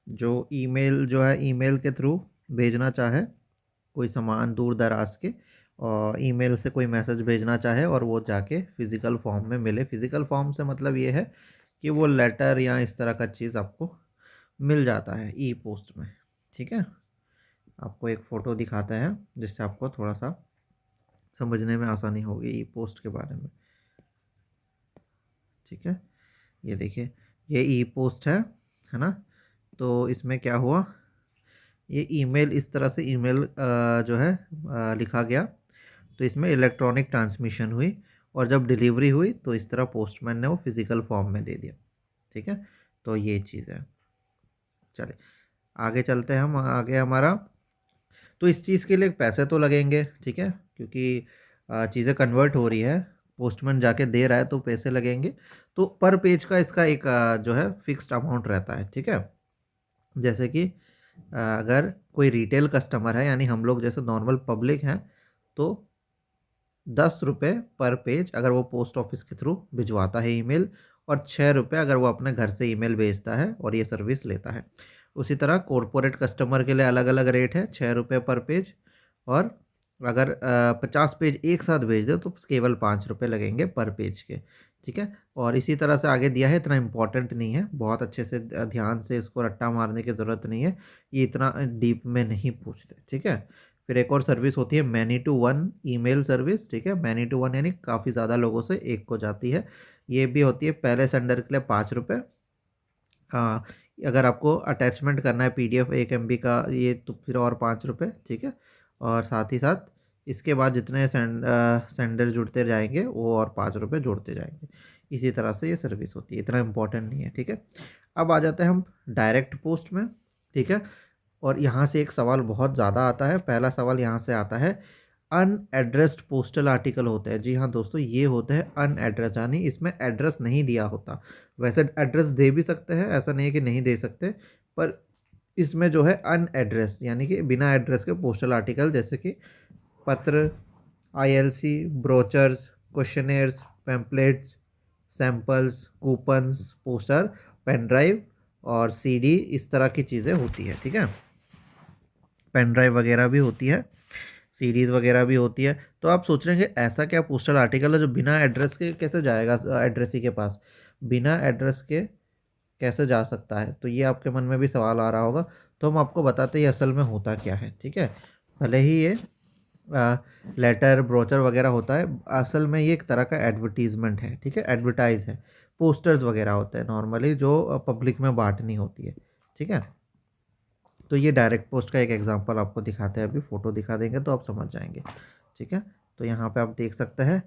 जो ईमेल जो है ईमेल के थ्रू भेजना चाहे कोई सामान दूर दराज के, और ईमेल से कोई मैसेज भेजना चाहे और वो जाके फिज़िकल फॉर्म में मिले। फिज़िकल फॉर्म से मतलब ये है कि वो लेटर या इस तरह का चीज़ आपको मिल जाता है E-पोस्ट में, ठीक है। आपको एक फ़ोटो दिखाते हैं जिससे आपको थोड़ा सा समझने में आसानी होगी E-पोस्ट के बारे में, ठीक है। ये देखिए, ये E-पोस्ट है ना। तो इसमें क्या हुआ, ये ईमेल इस तरह से ईमेल जो है लिखा गया, तो इसमें इलेक्ट्रॉनिक ट्रांसमिशन हुई, और जब डिलीवरी हुई तो इस तरह पोस्टमैन ने वो फिज़िकल फॉर्म में दे दिया, ठीक है। तो ये चीज़ है। चलिए आगे चलते हैं हम, आगे हमारा, तो इस चीज़ के लिए पैसे तो लगेंगे, ठीक है, क्योंकि चीज़ें कन्वर्ट हो रही है, पोस्टमैन जाके दे रहा है तो पैसे लगेंगे। तो पर पेज का इसका एक जो है फिक्स्ड अमाउंट रहता है, ठीक है। जैसे कि अगर कोई रिटेल कस्टमर है, यानी हम लोग जैसे नॉर्मल पब्लिक हैं, तो 10 रुपये पर पेज अगर वो पोस्ट ऑफिस के थ्रू भिजवाता है ईमेल, और 6 रुपये अगर वो अपने घर से ईमेल भेजता है और ये सर्विस लेता है। उसी तरह कॉरपोरेट कस्टमर के लिए अलग अलग रेट है, 6 रुपये पर पेज और अगर 50 पेज एक साथ भेज दो तो केवल 5 रुपये लगेंगे पर पेज के, ठीक है। और इसी तरह से आगे दिया है, इतना इम्पोर्टेंट नहीं है, बहुत अच्छे से ध्यान से इसको रट्टा मारने की ज़रूरत नहीं है, ये इतना डीप में नहीं पूछते, ठीक है। फिर एक और सर्विस होती है many to one email service, ठीक है। मैनी टू वन यानी काफ़ी ज़्यादा लोगों से एक को जाती है, ये भी होती है पहले सेंडर के लिए 5 रुपये। हाँ, अगर आपको अटैचमेंट करना है PDF 1 MB का, ये तो फिर और 5 रुपये, ठीक है। और साथ ही साथ इसके बाद जितने सेंडर जुड़ते जाएंगे वो और 5 रुपये जुड़ते जाएंगे, इसी तरह से ये सर्विस होती है, इतना इम्पोर्टेंट नहीं है, ठीक है। अब आ जाते हैं हम डायरेक्ट पोस्ट में, ठीक है। और यहाँ से एक सवाल बहुत ज़्यादा आता है, पहला सवाल यहाँ से आता है, अनएड्रेस्ड पोस्टल आर्टिकल होते हैं। जी हाँ दोस्तों, ये होते हैं अनएड्रेस, यानी इसमें एड्रेस नहीं दिया होता। वैसे एड्रेस दे भी सकते हैं, ऐसा नहीं है कि नहीं दे सकते, पर इसमें जो है अनएड्रेस यानी कि बिना एड्रेस के पोस्टल आर्टिकल, जैसे कि पत्र, ILC, brochures, questionnaires, pamphlets, samples, coupons, poster, pen drive और CD, इस तरह की चीज़ें होती है, ठीक है। पेन ड्राइव वगैरह भी होती है, सीरीज़ वगैरह भी होती है। तो आप सोच रहे हैं कि ऐसा क्या पोस्टल आर्टिकल है जो बिना एड्रेस के कैसे जाएगा एड्रेसी के पास, बिना एड्रेस के कैसे जा सकता है, तो ये आपके मन में भी सवाल आ रहा होगा। तो हम आपको बताते हैं असल में होता क्या है, ठीक है। भले ही ये लेटर ब्रोचर वगैरह होता है, असल में ये एक तरह का एडवर्टीज़मेंट है, ठीक है, एडवर्टाइज है। पोस्टर्स वगैरह होते हैं नॉर्मली जो पब्लिक में बांटनी होती है, ठीक है। तो ये डायरेक्ट पोस्ट का एक एग्जांपल आपको दिखाते हैं, अभी फ़ोटो दिखा देंगे तो आप समझ जाएंगे, ठीक है। तो यहाँ पे आप देख सकते हैं,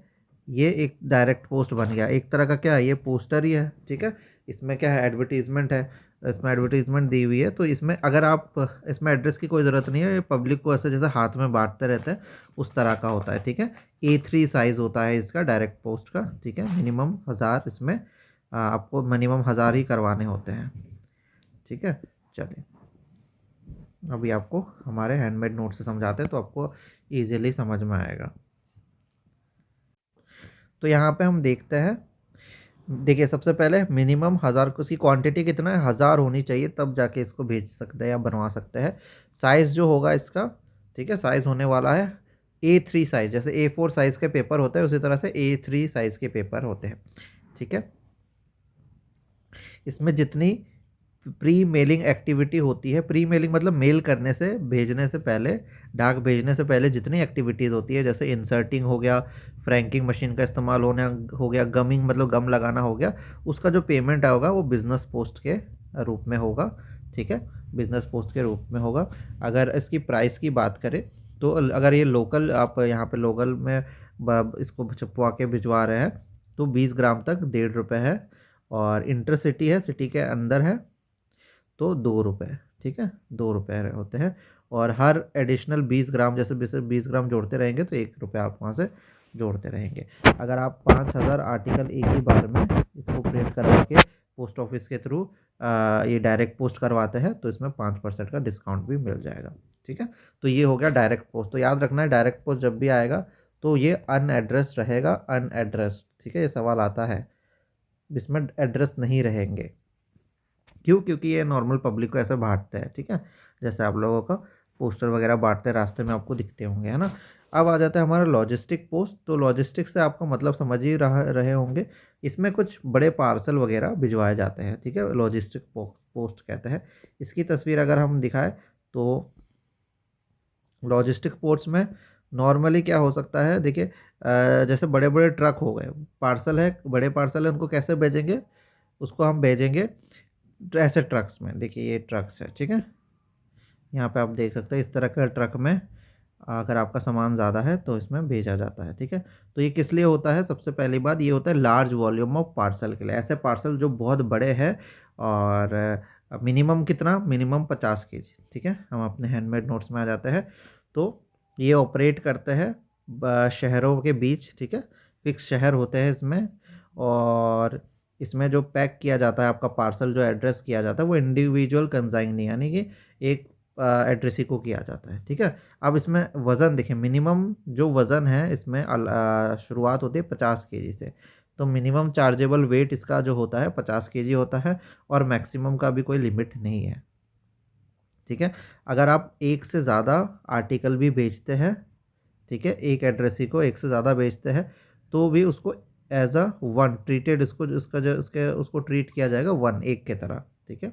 ये एक डायरेक्ट पोस्ट बन गया, एक तरह का क्या है, ये पोस्टर ही है, ठीक है। इसमें क्या है, एडवर्टीज़मेंट है, इसमें एडवर्टीज़मेंट दी हुई है। तो इसमें अगर आप, इसमें एड्रेस की कोई ज़रूरत नहीं है, ये पब्लिक को ऐसे जैसे हाथ में बांटते रहते हैं उस तरह का होता है, ठीक है। A3 साइज़ होता है इसका डायरेक्ट पोस्ट का, ठीक है। मिनिमम 1000 इसमें आपको मिनिमम 1000 ही करवाने होते हैं, ठीक है। चलिए अभी आपको हमारे हैंडमेड नोट से समझाते हैं तो आपको इजीली समझ में आएगा। तो यहाँ पे हम देखते हैं, देखिए सबसे पहले मिनिमम 1000, उसकी क्वांटिटी कितना है, 1000 होनी चाहिए, तब जाके इसको भेज सकते हैं या बनवा सकते हैं। साइज़ जो होगा इसका, ठीक है, साइज़ होने वाला है A3 साइज़, जैसे A4 साइज़ के पेपर होते हैं उसी तरह से A3 साइज़ के पेपर होते हैं, ठीक है। इसमें जितनी प्री मेलिंग एक्टिविटी होती है, प्री मेलिंग मतलब मेल करने से, भेजने से पहले, डाक भेजने से पहले जितनी एक्टिविटीज़ होती है, जैसे इंसर्टिंग हो गया, फ्रैंकिंग मशीन का इस्तेमाल होना हो गया, गमिंग मतलब गम लगाना हो गया, उसका जो पेमेंट होगा वो बिज़नेस पोस्ट के रूप में होगा, ठीक है, बिज़नेस पोस्ट के रूप में होगा। अगर इसकी प्राइस की बात करें तो अगर ये लोकल, आप यहाँ पे लोकल में इसको छपवा के भिजवा रहे हैं तो 20 ग्राम तक 1.5 रुपये है, और इंटरसिटी है, सिटी के अंदर है तो 2 रुपये, ठीक है, 2 रुपये होते हैं। और हर एडिशनल 20 ग्राम, जैसे 20 ग्राम जोड़ते रहेंगे तो 1 रुपये आप वहाँ से जोड़ते रहेंगे। अगर आप 5000 आर्टिकल एक ही बार में इसको प्रिंट करवा के पोस्ट ऑफिस के थ्रू ये डायरेक्ट पोस्ट करवाते हैं तो इसमें 5% का डिस्काउंट भी मिल जाएगा, ठीक है। तो ये हो गया डायरेक्ट पोस्ट। तो याद रखना है, डायरेक्ट पोस्ट जब भी आएगा तो ये अनएड्रेस्ड रहेगा, अनएड्रेस्ड, ठीक है, ये सवाल आता है, इसमें एड्रेस नहीं रहेंगे। क्यों? क्योंकि ये नॉर्मल पब्लिक को ऐसे बांटते हैं, ठीक है, जैसे आप लोगों का पोस्टर वगैरह बांटते रास्ते में आपको दिखते होंगे, है ना। अब आ जाता है हमारा लॉजिस्टिक पोस्ट। तो लॉजिस्टिक से आपका मतलब समझ ही रहे होंगे, इसमें कुछ बड़े पार्सल वगैरह भिजवाए जाते हैं, ठीक है, लॉजिस्टिक पोस्ट कहते हैं। इसकी तस्वीर अगर हम दिखाएं तो लॉजिस्टिक पोर्ट्स में नॉर्मली क्या हो सकता है, देखिए जैसे बड़े बड़े ट्रक हो गए, पार्सल है, बड़े पार्सल है, उनको कैसे भेजेंगे, उसको हम भेजेंगे ऐसे ट्रक्स में। देखिए ये ट्रक्स है, ठीक है, यहाँ पे आप देख सकते हैं इस तरह का ट्रक में अगर आपका सामान ज़्यादा है तो इसमें भेजा जाता है, ठीक है। तो ये किस लिए होता है, सबसे पहली बात ये होता है लार्ज वॉल्यूम ऑफ पार्सल के लिए, ऐसे पार्सल जो बहुत बड़े हैं, और मिनिमम कितना, मिनिमम 50 kg, ठीक है। हम अपने हैंडमेड नोट्स में आ जाते हैं। तो ये ऑपरेट करते हैं शहरों के बीच, ठीक है, फिक्स शहर होते हैं इसमें, और इसमें जो पैक किया जाता है आपका पार्सल, जो एड्रेस किया जाता है वो इंडिविजुअल कंसाइनी यानी कि एक एड्रेसी को किया जाता है, ठीक है। अब इसमें वज़न देखिए, मिनिमम जो वज़न है इसमें शुरुआत होती है 50 kg से। तो मिनिमम चार्जेबल वेट इसका जो होता है 50 kg होता है, और मैक्सिमम का भी कोई लिमिट नहीं है, ठीक है। अगर आप एक से ज़्यादा आर्टिकल भी बेचते हैं ठीक है, एक एड्रेस ही को एक से ज़्यादा भेजते हैं तो भी उसको एज अ वन ट्रीटेड, इसको उसका जो उसके उसको ट्रीट किया जाएगा वन, एक के तरह। ठीक है,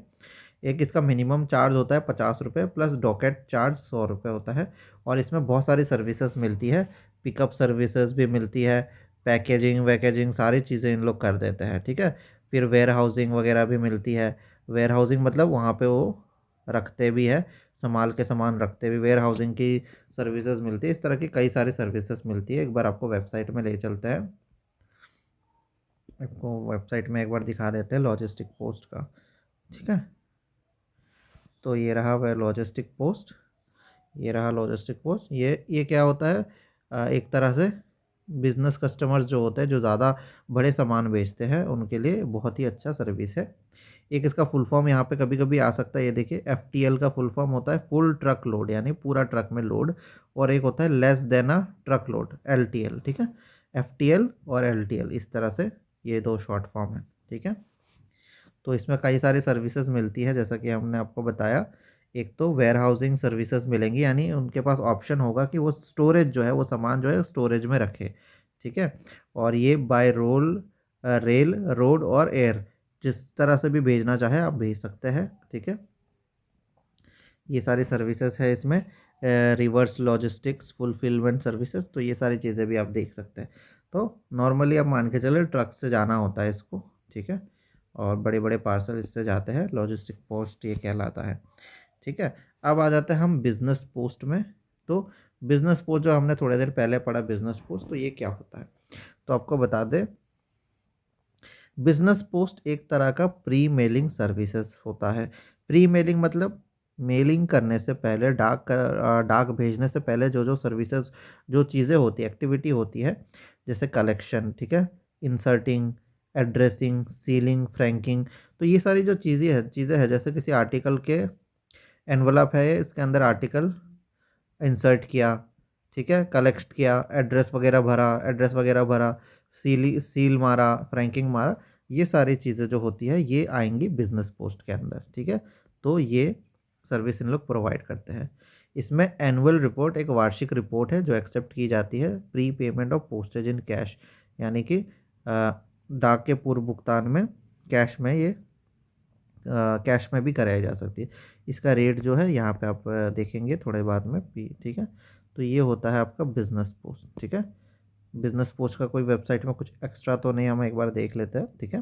एक इसका मिनिमम चार्ज होता है 50 रुपये प्लस डॉकेट चार्ज 100 रुपये होता है। और इसमें बहुत सारी सर्विसेज मिलती है, पिकअप सर्विसेज भी मिलती है, पैकेजिंग वैकेजिंग सारी चीज़ें इन लोग कर देते हैं। ठीक है, फिर वेयर हाउसिंग वगैरह भी मिलती है। वेयर हाउसिंग मतलब वहाँ पे वो रखते भी है, संभाल के सामान रखते भी, वेयर हाउसिंग की सर्विसेज मिलती है। इस तरह की कई सारी सर्विसेज मिलती है। एक बार आपको वेबसाइट में ले चलते हैं, आपको वेबसाइट में एक बार दिखा देते हैं लॉजिस्टिक पोस्ट का। ठीक है, तो ये रहा वह लॉजिस्टिक पोस्ट, ये रहा लॉजिस्टिक पोस्ट। ये क्या होता है, एक तरह से बिज़नेस कस्टमर्स जो होते हैं, जो ज़्यादा बड़े सामान बेचते हैं, उनके लिए बहुत ही अच्छा सर्विस है। एक इसका फुल फॉर्म यहाँ पे कभी कभी आ सकता है, ये देखिए FTL का फुल फॉर्म होता है फुल ट्रक लोड, यानी पूरा ट्रक में लोड। और एक होता है लेस देन अ ट्रक लोड, LTL। ठीक है, FTL और LTL, इस तरह से ये दो शॉर्ट फॉर्म है। ठीक है, तो इसमें कई सारी सर्विसेज मिलती है, जैसा कि हमने आपको बताया। एक तो वेयर हाउसिंग सर्विसेज मिलेंगी, यानी उनके पास ऑप्शन होगा कि वो स्टोरेज जो है, वो सामान जो है स्टोरेज में रखे। ठीक है, और ये बाय रेल, रोड और एयर, जिस तरह से भी भेजना चाहे आप भेज सकते हैं। ठीक है, ये सारी सर्विसेज है इसमें। रिवर्स लॉजिस्टिक्स फुलफिलमेंट सर्विसेज, तो ये सारी चीज़ें भी आप देख सकते हैं। तो नॉर्मली आप मान के चले ट्रक से जाना होता है इसको। ठीक है, और बड़े बड़े पार्सल इससे जाते हैं, लॉजिस्टिक पोस्ट ये कहलाता है। ठीक है, अब आ जाते हैं हम बिज़नेस पोस्ट में। तो बिज़नेस पोस्ट जो हमने थोड़ी देर पहले पढ़ा बिज़नेस पोस्ट, तो ये क्या होता है, तो आपको बता दें। बिज़नेस पोस्ट एक तरह का प्री मेलिंग सर्विसेज होता है। प्री मेलिंग मतलब मेलिंग करने से पहले, डाक भेजने से पहले जो जो सर्विसेज, जो चीज़ें होती है, एक्टिविटी होती है, जैसे कलेक्शन, ठीक है, इंसर्टिंग, एड्रेसिंग, सीलिंग, फ्रैंकिंग। तो ये सारी जो चीज़ें हैं, जैसे किसी आर्टिकल के एनवलप है, इसके अंदर आर्टिकल इंसर्ट किया, ठीक है, कलेक्ट किया, एड्रेस वगैरह भरा, सील मारा, फ्रैंकिंग मारा, ये सारी चीज़ें जो होती है ये आएंगी बिजनेस पोस्ट के अंदर। ठीक है, तो ये सर्विस इन लोग प्रोवाइड करते हैं। इसमें एनुअल रिपोर्ट, एक वार्षिक रिपोर्ट है जो एक्सेप्ट की जाती है। Pre payment of postage in cash, यानी कि डाक के पूर्व भुगतान में कैश में ये कैश में भी कराई जा सकती है। इसका रेट जो है यहाँ पे आप देखेंगे थोड़े बाद में। ठीक है, तो ये होता है आपका बिजनेस पोस्ट। ठीक है, बिजनेस पोस्ट का कोई वेबसाइट में कुछ एक्स्ट्रा तो नहीं, हम एक बार देख लेते हैं। ठीक है,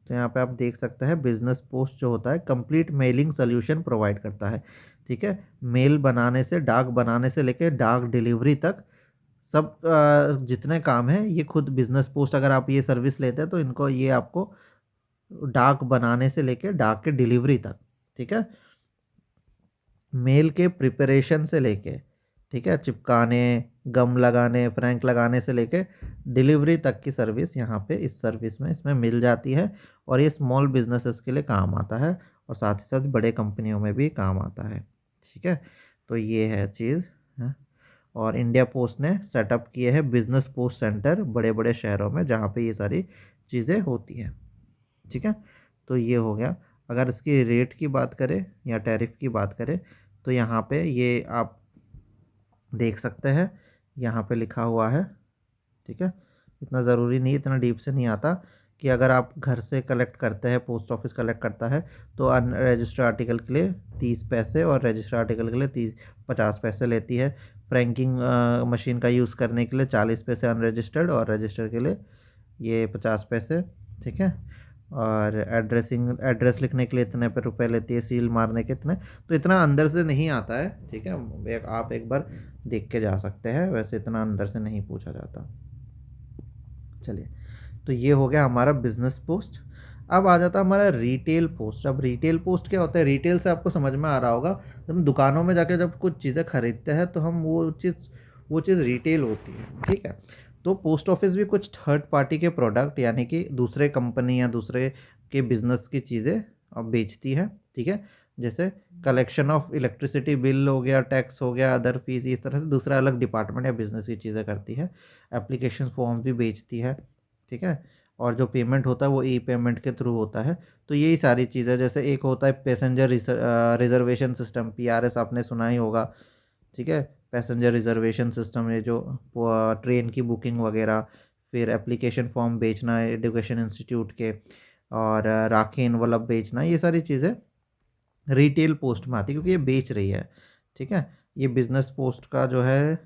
तो यहाँ पे आप देख सकते हैं बिजनेस पोस्ट जो होता है कंप्लीट मेलिंग सोल्यूशन प्रोवाइड करता है। ठीक है, मेल बनाने से, डाक बनाने से लेकर डाक डिलीवरी तक सब जितने काम हैं ये खुद बिजनेस पोस्ट, अगर आप ये सर्विस लेते हैं तो इनको, ये आपको डाक बनाने से लेकर डाक के डिलीवरी तक, ठीक है, मेल के प्रिपरेशन से लेके, ठीक है, चिपकाने, गम लगाने, फ्रैंक लगाने से लेके डिलीवरी तक की सर्विस यहाँ पे इस सर्विस में इसमें मिल जाती है। और ये स्मॉल बिजनेसेस के लिए काम आता है और साथ ही साथ बड़े कंपनियों में भी काम आता है। ठीक है, तो ये है चीज़ है। और इंडिया पोस्ट ने सेटअप किए हैं बिजनेस पोस्ट सेंटर बड़े बड़े शहरों में, जहाँ पे ये सारी चीज़ें होती हैं। ठीक है, तो ये हो गया। अगर इसकी रेट की बात करें या टैरिफ की बात करें, तो यहाँ पे ये आप देख सकते हैं, यहाँ पे लिखा हुआ है। ठीक है, इतना ज़रूरी नहीं, इतना डीप से नहीं आता कि अगर आप घर से कलेक्ट करते हैं, पोस्ट ऑफिस कलेक्ट करता है, तो अनरजिस्टर्ड आर्टिकल के लिए 30 पैसे और रजिस्टर्ड आर्टिकल के लिए 50 पैसे लेती है। फ्रैंकिंग मशीन का यूज़ करने के लिए 40 पैसे अनरजिस्टर्ड, और रजिस्टर्ड के लिए ये 50 पैसे। ठीक है, और एड्रेस लिखने के लिए इतने पे रुपए लेती है, सील मारने के इतने। तो इतना अंदर से नहीं आता है। ठीक है, आप एक बार देख के जा सकते हैं, वैसे इतना अंदर से नहीं पूछा जाता। चलिए, तो ये हो गया हमारा बिजनेस पोस्ट। अब आ जाता है हमारा रिटेल पोस्ट। अब रिटेल पोस्ट क्या होता है, रिटेल से आपको समझ में आ रहा होगा, जब हम दुकानों में जाके जब कुछ चीज़ें खरीदते हैं तो हम वो चीज़ रिटेल होती है। ठीक है, तो पोस्ट ऑफिस भी कुछ थर्ड पार्टी के प्रोडक्ट, यानी कि दूसरे कंपनी या दूसरे के बिजनेस की चीज़ें अब बेचती है। ठीक है, जैसे कलेक्शन ऑफ इलेक्ट्रिसिटी बिल हो गया, टैक्स हो गया, अदर फीस, इस तरह से दूसरा अलग डिपार्टमेंट या बिजनेस की चीज़ें करती है। एप्लीकेशन फॉर्म भी बेचती है। ठीक है, और जो पेमेंट होता है वो ई पेमेंट के थ्रू होता है। तो यही सारी चीज़ें, जैसे एक होता है पैसेंजर रिजर्वेशन सिस्टम, PRS आपने सुना ही होगा, ठीक है। पैसेंजर रिजर्वेशन सिस्टम, ये जो ट्रेन की बुकिंग वगैरह, फिर एप्लीकेशन फॉर्म बेचना एजुकेशन इंस्टीट्यूट के, और राखी इन्वॉल्व बेचना, ये सारी चीज़ें रिटेल पोस्ट में आती है क्योंकि ये बेच रही है, ठीक है। ये बिजनेस पोस्ट का जो है,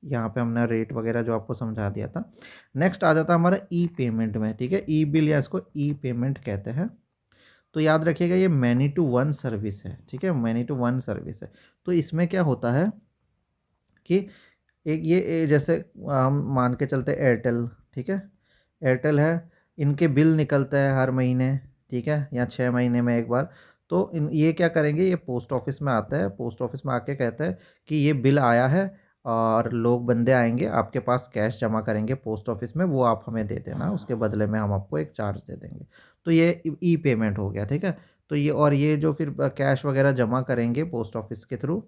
यहाँ पे हमने रेट वगैरह जो आपको समझा दिया था। नेक्स्ट आ जाता है हमारा ई पेमेंट में, ठीक है। ई बिल या इसको ई पेमेंट कहते हैं। तो याद रखिएगा ये मैनी टू वन सर्विस है, ठीक है, मैनी टू वन सर्विस है। तो इसमें क्या होता है कि एक जैसे हम मान के चलते एयरटेल, ठीक है, एयरटेल है, इनके बिल निकलते हैं हर महीने, ठीक है, या 6 महीने में एक बार। तो ये क्या करेंगे, ये पोस्ट ऑफिस में आता है, पोस्ट ऑफिस में आके कहता है कि ये बिल आया है, और लोग बंदे आएंगे आपके पास, कैश जमा करेंगे पोस्ट ऑफिस में, वो आप हमें दे देना, उसके बदले में हम आपको एक चार्ज दे देंगे। तो ये ई पेमेंट हो गया, ठीक है। तो ये, और ये जो फिर कैश वगैरह जमा करेंगे पोस्ट ऑफिस के थ्रू,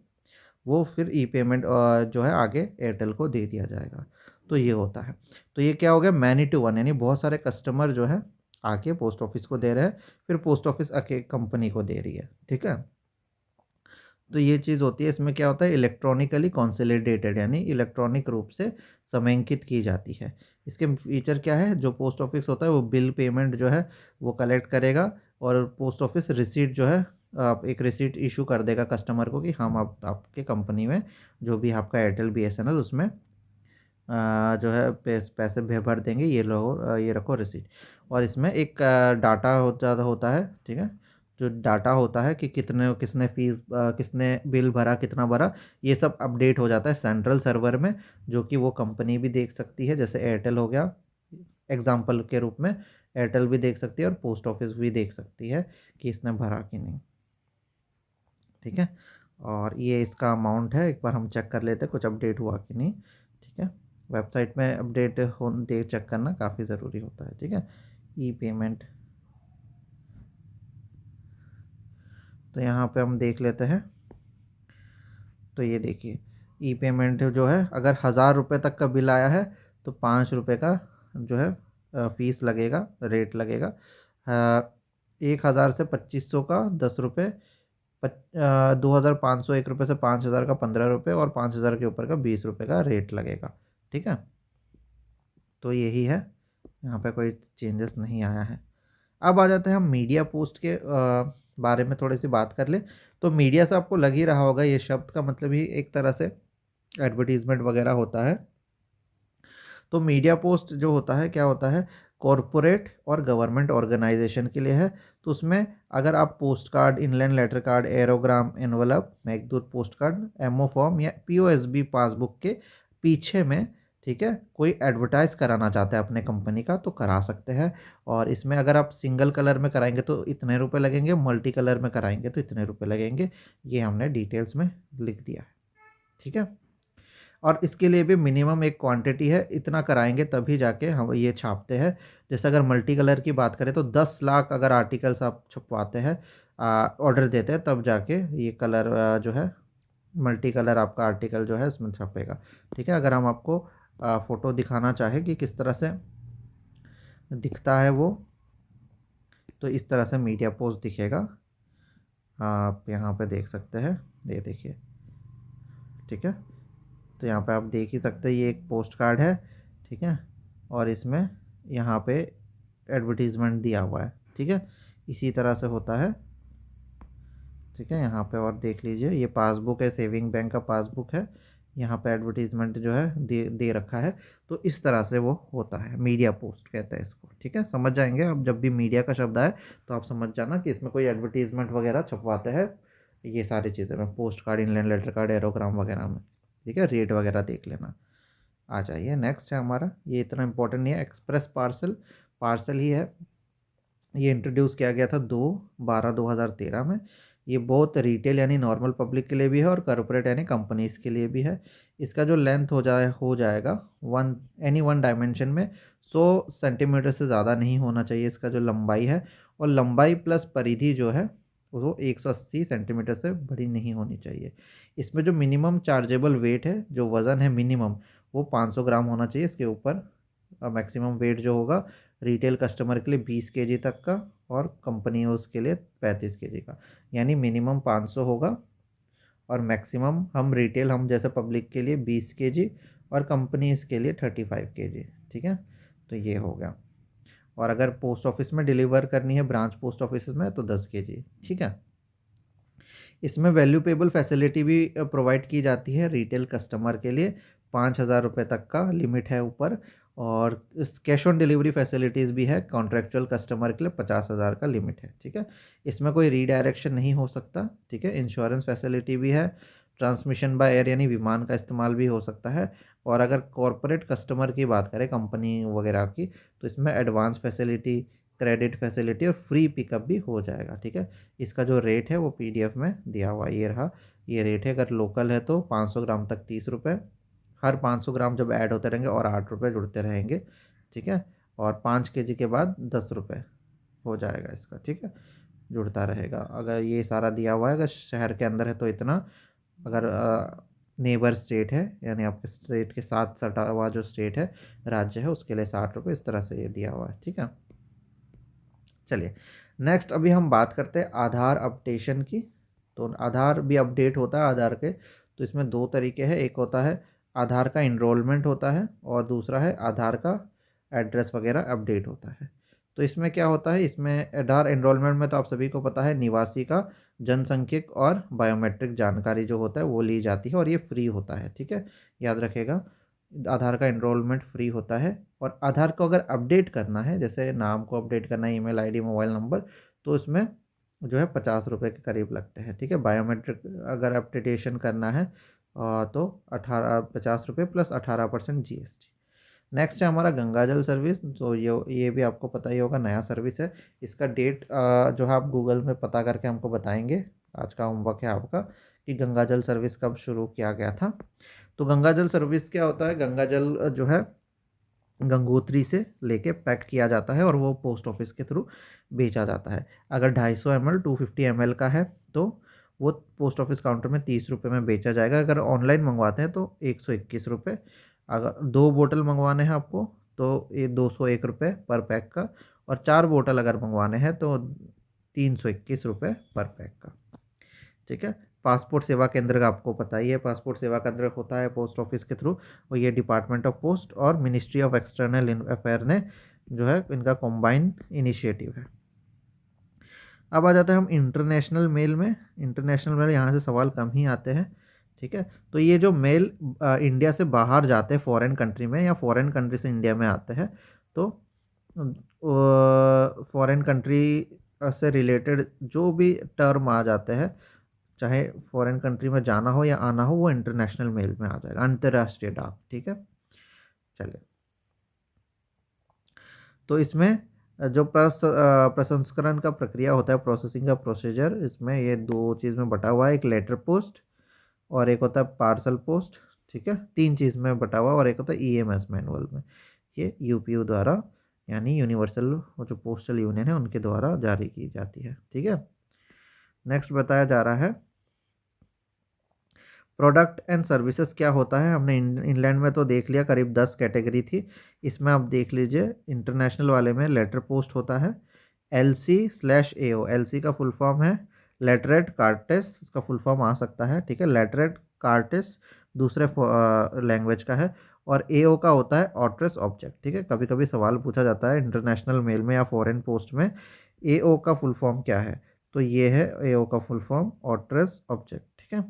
वो फिर ई पेमेंट जो है आगे एयरटेल को दे दिया जाएगा। तो ये होता है। तो ये क्या हो गया, मैनी टू वन, यानी बहुत सारे कस्टमर जो है आके पोस्ट ऑफिस को दे रहे हैं, फिर पोस्ट ऑफिस आके कंपनी को दे रही है, ठीक है। तो ये चीज़ होती है। इसमें क्या होता है, इलेक्ट्रॉनिकली कॉन्सोलिडेटेड, यानी इलेक्ट्रॉनिक रूप से समेकित की जाती है। इसके फीचर क्या है, जो पोस्ट ऑफिस होता है वो बिल पेमेंट जो है वो कलेक्ट करेगा, और पोस्ट ऑफिस रिसीट जो है, आप एक रिसीट इशू कर देगा कस्टमर को कि हम आपके कंपनी में जो भी आपका एयरटेल BSNL उसमें जो है पैसे भर देंगे, ये लो, ये रखो रिसीट। और इसमें एक डाटा होता है, ठीक है, जो डाटा होता है कि कितने किसने फीस किसने बिल भरा, कितना भरा, ये सब अपडेट हो जाता है सेंट्रल सर्वर में, जो कि वो कंपनी भी देख सकती है, जैसे एयरटेल हो गया एग्जाम्पल के रूप में, एयरटेल भी देख सकती है और पोस्ट ऑफिस भी देख सकती है कि इसने भरा कि नहीं, ठीक है। और ये इसका अमाउंट है, एक बार हम चेक कर लेते हैं कुछ अपडेट हुआ कि नहीं, ठीक है। वेबसाइट में अपडेट हो दे चेक करना काफ़ी ज़रूरी होता है, ठीक है। ई पेमेंट, तो यहाँ पे हम देख लेते हैं। तो ये देखिए, ई पेमेंट जो है, अगर 1000 रुपये तक का बिल आया है तो 5 रुपये का जो है फीस लगेगा, रेट लगेगा। 1000 से 2500 का 10 रुपये, 2500 1 रुपये से 5000 का 15 रुपये, और 5000 के ऊपर का 20 रुपये का रेट लगेगा, ठीक है। तो यही है, यहाँ पे कोई चेंजेस नहीं आया है। अब आ जाते हैं हम मीडिया पोस्ट के बारे में थोड़ी सी बात कर ले। तो मीडिया से आपको लग ही रहा होगा, ये शब्द का मतलब ही एक तरह से एडवर्टीजमेंट वगैरह होता है। तो मीडिया पोस्ट जो होता है, क्या होता है, कॉरपोरेट और गवर्नमेंट ऑर्गेनाइजेशन के लिए है। तो उसमें अगर आप post card, inland letter card, aerogramme, envelope, Meghdoot post card, MO form या POSB पासबुक के पीछे में, ठीक है, कोई एडवर्टाइज कराना चाहते हैं अपने कंपनी का तो करा सकते हैं। और इसमें अगर आप सिंगल कलर में कराएंगे तो इतने रुपए लगेंगे, मल्टी कलर में कराएंगे तो इतने रुपए लगेंगे। ये हमने डिटेल्स में लिख दिया है, ठीक है। और इसके लिए भी मिनिमम एक क्वांटिटी है, इतना कराएंगे तभी जाके हम ये छापते हैं। जैसे अगर मल्टी कलर की बात करें तो 10 लाख अगर आर्टिकल्स आप छपवाते हैं, ऑर्डर देते हैं, तब जाके ये कलर जो है, मल्टी कलर आपका आर्टिकल जो है इसमें छपेगा, ठीक है। अगर हम आपको फ़ोटो दिखाना चाहें कि किस तरह से दिखता है वो, तो इस तरह से मीडिया पोस्ट दिखेगा, आप यहाँ पे देख सकते हैं, ये देखिए, ठीक है। तो यहाँ पे आप देख ही सकते हैं, ये एक पोस्ट कार्ड है, ठीक है, और इसमें यहाँ पे एडवर्टीज़मेंट दिया हुआ है, ठीक है। इसी तरह से होता है, ठीक है। यहाँ पे और देख लीजिए, ये पासबुक है, सेविंग बैंक का पासबुक है, यहाँ पे एडवर्टीज़मेंट जो है दे रखा है। तो इस तरह से वो होता है, मीडिया पोस्ट कहते हैं इसको, ठीक है। समझ जाएंगे अब, जब भी मीडिया का शब्द आए तो आप समझ जाना कि इसमें कोई एडवर्टीज़मेंट वगैरह छपवाते हैं, ये सारी चीज़ें में, post card, inland letter card, aerogramme वगैरह में, ठीक है। रेट वगैरह देख लेना। आ जाइए, नेक्स्ट है हमारा, ये इतना इंपॉर्टेंट नहीं है, एक्सप्रेस पार्सल, पार्सल ही है। ये इंट्रोड्यूस किया गया था 2/12/2013 में। ये बहुत रिटेल यानी नॉर्मल पब्लिक के लिए भी है, और कॉर्पोरेट यानी कंपनीज़ के लिए भी है। इसका जो लेंथ हो जाएगा वन डायमेंशन में 100 सेंटीमीटर से ज़्यादा नहीं होना चाहिए इसका जो लंबाई है, और लंबाई प्लस परिधि जो है वो 180 सेंटीमीटर से बड़ी नहीं होनी चाहिए। इसमें जो मिनिमम चार्जेबल वेट है, जो वज़न है मिनिमम, वो 500 ग्राम होना चाहिए। इसके ऊपर मैक्सिमम वेट जो होगा रिटेल कस्टमर के लिए 20 केजी तक का और कंपनी यूज़ के लिए 35 केजी का, यानी मिनिमम 500 होगा और मैक्सिमम हम जैसे पब्लिक के लिए 20 केजी और कंपनीज के लिए 35 केजी। ठीक है, तो ये हो गया। और अगर पोस्ट ऑफिस में डिलीवर करनी है, ब्रांच पोस्ट ऑफिस में, तो 10 केजी। ठीक है, इसमें वैल्यूएबल फैसिलिटी भी प्रोवाइड की जाती है रिटेल कस्टमर के लिए। 5,000 रुपये तक का लिमिट है ऊपर, और इस कैश ऑन डिलीवरी फैसिलिटीज़ भी है कॉन्ट्रेक्चुअल कस्टमर के लिए। 50,000 का लिमिट है। ठीक है, इसमें कोई रीडायरेक्शन नहीं हो सकता। ठीक है, इंश्योरेंस फैसिलिटी भी है। ट्रांसमिशन बाय एयर यानी विमान का इस्तेमाल भी हो सकता है। और अगर कॉरपोरेट कस्टमर की बात करें, कंपनी वगैरह की, तो इसमें एडवांस फैसिलिटी, क्रेडिट फैसिलिटी और फ्री पिकअप भी हो जाएगा। ठीक है, इसका जो रेट है वो पीडीएफ में दिया हुआ ये रहा। ये रेट है। अगर लोकल है तो 500 ग्राम तक 30 रुपये, हर 500 ग्राम जब ऐड होते रहेंगे और 8 रुपये जुड़ते रहेंगे। ठीक है, और 5 केजी के बाद 10 रुपये हो जाएगा इसका। ठीक है, जुड़ता रहेगा। अगर ये सारा दिया हुआ है, अगर शहर के अंदर है तो इतना, अगर नेबर स्टेट है यानी आपके स्टेट के साथ सटा हुआ जो स्टेट है, राज्य है, उसके लिए 60 रुपये। इस तरह से ये दिया हुआ है। ठीक है, चलिए नेक्स्ट अभी हम बात करते हैं आधार अपडेशन की। तो आधार भी अपडेट होता है आधार के, तो इसमें दो तरीके हैं। एक होता है आधार का इनरोलमेंट होता है, और दूसरा है आधार का एड्रेस वगैरह अपडेट होता है। तो इसमें क्या होता है, इसमें आधार इनरोलमेंट में तो आप सभी को पता है, निवासी का जनसंख्यिक और बायोमेट्रिक जानकारी जो होता है वो ली जाती है, और ये फ्री होता है। ठीक है, याद रखेगा, आधार का इनरोलमेंट फ्री होता है। और आधार को अगर अपडेट करना है, जैसे नाम को अपडेट करना है, ईमेल आईडी, मोबाइल नंबर, तो इसमें जो है 50 रुपये के करीब लगते हैं। ठीक है, बायोमेट्रिक अगर अपडेटेशन करना है तो 50 रुपये प्लस 18% GST। नेक्स्ट है हमारा गंगा जल सर्विस। तो ये भी आपको पता ही होगा, नया सर्विस है। इसका डेट जो है आप गूगल में पता करके हमको बताएंगे। आज का होमवर्क है आपका कि गंगा जल सर्विस कब शुरू किया गया था। तो गंगा जल सर्विस क्या होता है, गंगा जल जो है गंगोत्री से लेके पैक किया जाता है और वो पोस्ट ऑफिस के थ्रू बेचा जाता है। अगर 250 ml 250 ml का है तो वो पोस्ट ऑफिस काउंटर में 30 रुपये में बेचा जाएगा। अगर ऑनलाइन मंगवाते हैं तो 121 रुपये। अगर 2 बोतल मंगवाने हैं आपको तो ये 201 रुपये पर पैक का, और 4 बोतल अगर मंगवाने हैं तो 321 रुपये पर पैक का। ठीक है, पासपोर्ट सेवा केंद्र का आपको पता ही है, पासपोर्ट सेवा केंद्र होता है पोस्ट ऑफिस के थ्रू, और ये डिपार्टमेंट ऑफ पोस्ट और मिनिस्ट्री ऑफ एक्सटर्नल अफेयर ने जो है इनका कॉम्बाइन इनिशिएटिव है। अब आ जाते हैं हम इंटरनेशनल मेल में। इंटरनेशनल मेल यहाँ से सवाल कम ही आते हैं। ठीक है, तो ये जो मेल इंडिया से बाहर जाते हैं फॉरेन कंट्री में, या फॉरेन कंट्री से इंडिया में आते हैं, तो फॉरेन कंट्री से रिलेटेड जो भी टर्म आ जाते हैं, चाहे फॉरेन कंट्री में जाना हो या आना हो, वो इंटरनेशनल मेल में आ जाएगा, अंतर्राष्ट्रीय डाक। ठीक है, चलिए, तो इसमें जो प्रसंस्करण का प्रक्रिया होता है, प्रोसेसिंग का प्रोसीजर, इसमें ये दो चीज़ में बटा हुआ है। एक लेटर पोस्ट और एक होता है पार्सल पोस्ट। ठीक है, 3 चीज़ में बटा हुआ, और एक होता है EMS मैनुअल में। ये UPU द्वारा, यानी यूनिवर्सल जो पोस्टल यूनियन है, उनके द्वारा जारी की जाती है। ठीक है, नेक्स्ट बताया जा रहा है प्रोडक्ट एंड सर्विसेज क्या होता है। हमने इंग्लैंड में तो देख लिया, करीब 10 कैटेगरी थी। इसमें आप देख लीजिए, इंटरनेशनल वाले में लेटर पोस्ट होता है, LC/AO। LC का फुल फॉर्म है लेटरेट कार्टेस, इसका फुल फॉर्म आ सकता है। ठीक है, लेटरेट कार्टेस दूसरे लैंग्वेज का है। और AO का होता है ऑट्रेस ऑब्जेक्ट। ठीक है, कभी कभी सवाल पूछा जाता है इंटरनेशनल मेल में या फॉरेन पोस्ट में, AO का फुल फॉर्म क्या है, तो ये है AO का फुल फॉर्म, ऑट्रेस ऑब्जेक्ट। ठीक है,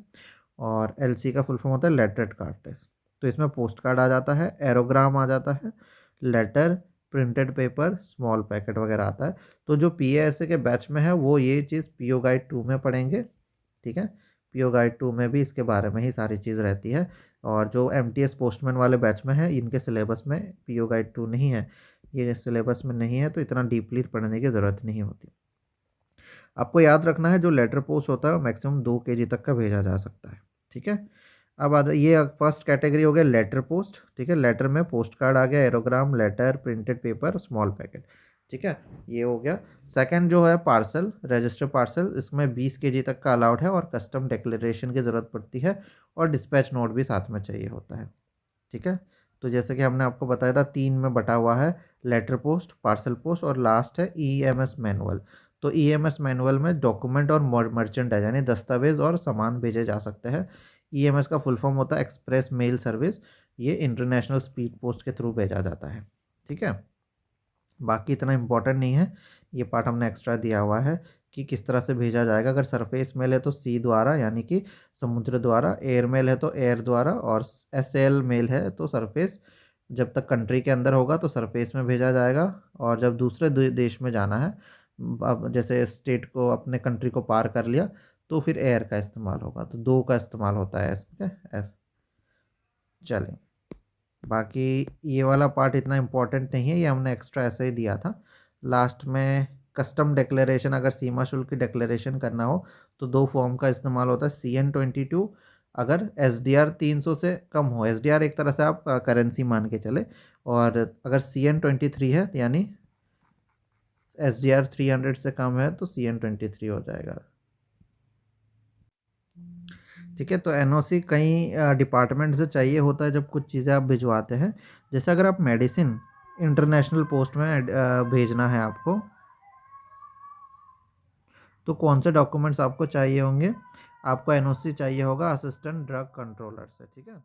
और LC का फुल फॉर्म होता है लेटरेट कार्टेस। तो इसमें पोस्ट कार्ड आ जाता है, एरोग्राम आ जाता है, letter, printed paper, small packet वगैरह आता है। तो जो PASA के बैच में है वो ये चीज़ PO गाइड 2 में पढ़ेंगे। ठीक है, PO गाइड 2 में भी इसके बारे में ही सारी चीज़ रहती है। और जो MTS पोस्टमैन वाले बैच में है, इनके सिलेबस में PO गाइड 2 नहीं है, ये सिलेबस में नहीं है, तो इतना डीपली पढ़ने की ज़रूरत नहीं होती। आपको याद रखना है, जो लेटर पोस्ट होता है मैक्सिमम 2 kg तक का भेजा जा सकता है। ठीक है, अब ये फर्स्ट कैटेगरी हो गया लेटर पोस्ट। ठीक है, लेटर में पोस्ट कार्ड आ गया, aerogramme, letter, printed paper, small packet. ठीक है, ये हो गया। सेकंड जो है पार्सल, रजिस्टर पार्सल, इसमें 20 kg तक का अलाउड है, और कस्टम डिक्लेरेशन की ज़रूरत पड़ती है, और डिस्पैच नोट भी साथ में चाहिए होता है। ठीक है, तो जैसे कि हमने आपको बताया था 3 में बटा हुआ है, लेटर पोस्ट, पार्सल पोस्ट और लास्ट है ईएमएस मैनुअल। तो ईएमएस मैनुअल में डॉक्यूमेंट और मर्चेंडाइज यानी दस्तावेज और सामान भेजे जा सकते हैं। ईएमएस का फुल फॉर्म होता है एक्सप्रेस मेल सर्विस। ये इंटरनेशनल स्पीड पोस्ट के थ्रू भेजा जाता है। ठीक है, बाकी इतना इम्पोर्टेंट नहीं है, ये पार्ट हमने एक्स्ट्रा दिया हुआ है कि किस तरह से भेजा जाएगा। अगर सरफेस मेल है तो सी द्वारा यानी कि समुद्र द्वारा, एयर मेल है तो एयर द्वारा, और एसएल मेल है तो सरफेस। जब तक कंट्री के अंदर होगा तो सरफेस में भेजा जाएगा, और जब दूसरे देश में जाना है, अब जैसे स्टेट को, अपने कंट्री को पार कर लिया, तो फिर एयर का इस्तेमाल होगा। तो दो का इस्तेमाल होता है इसमें। चलें, बाकी ये वाला पार्ट इतना इम्पोर्टेंट नहीं है, ये हमने एक्स्ट्रा ऐसे ही दिया था। लास्ट में कस्टम डिक्लेरेशन, अगर सीमा शुल्क की डिक्लेरेशन करना हो तो दो फॉर्म का इस्तेमाल होता है, CN-22 अगर SDR 300 से कम हो। SDR एक तरह से आप करेंसी मान के चले, और अगर CN-23 है यानी SDR 300 से कम है तो CN-23 हो जाएगा। ठीक है, तो NOC कई डिपार्टमेंट से चाहिए होता है जब कुछ चीज़ें आप भिजवाते हैं। जैसे अगर आप मेडिसिन इंटरनेशनल पोस्ट में भेजना है आपको, तो कौन से डॉक्यूमेंट्स आपको चाहिए होंगे? आपको NOC चाहिए होगा असिस्टेंट ड्रग कंट्रोलर से। ठीक है।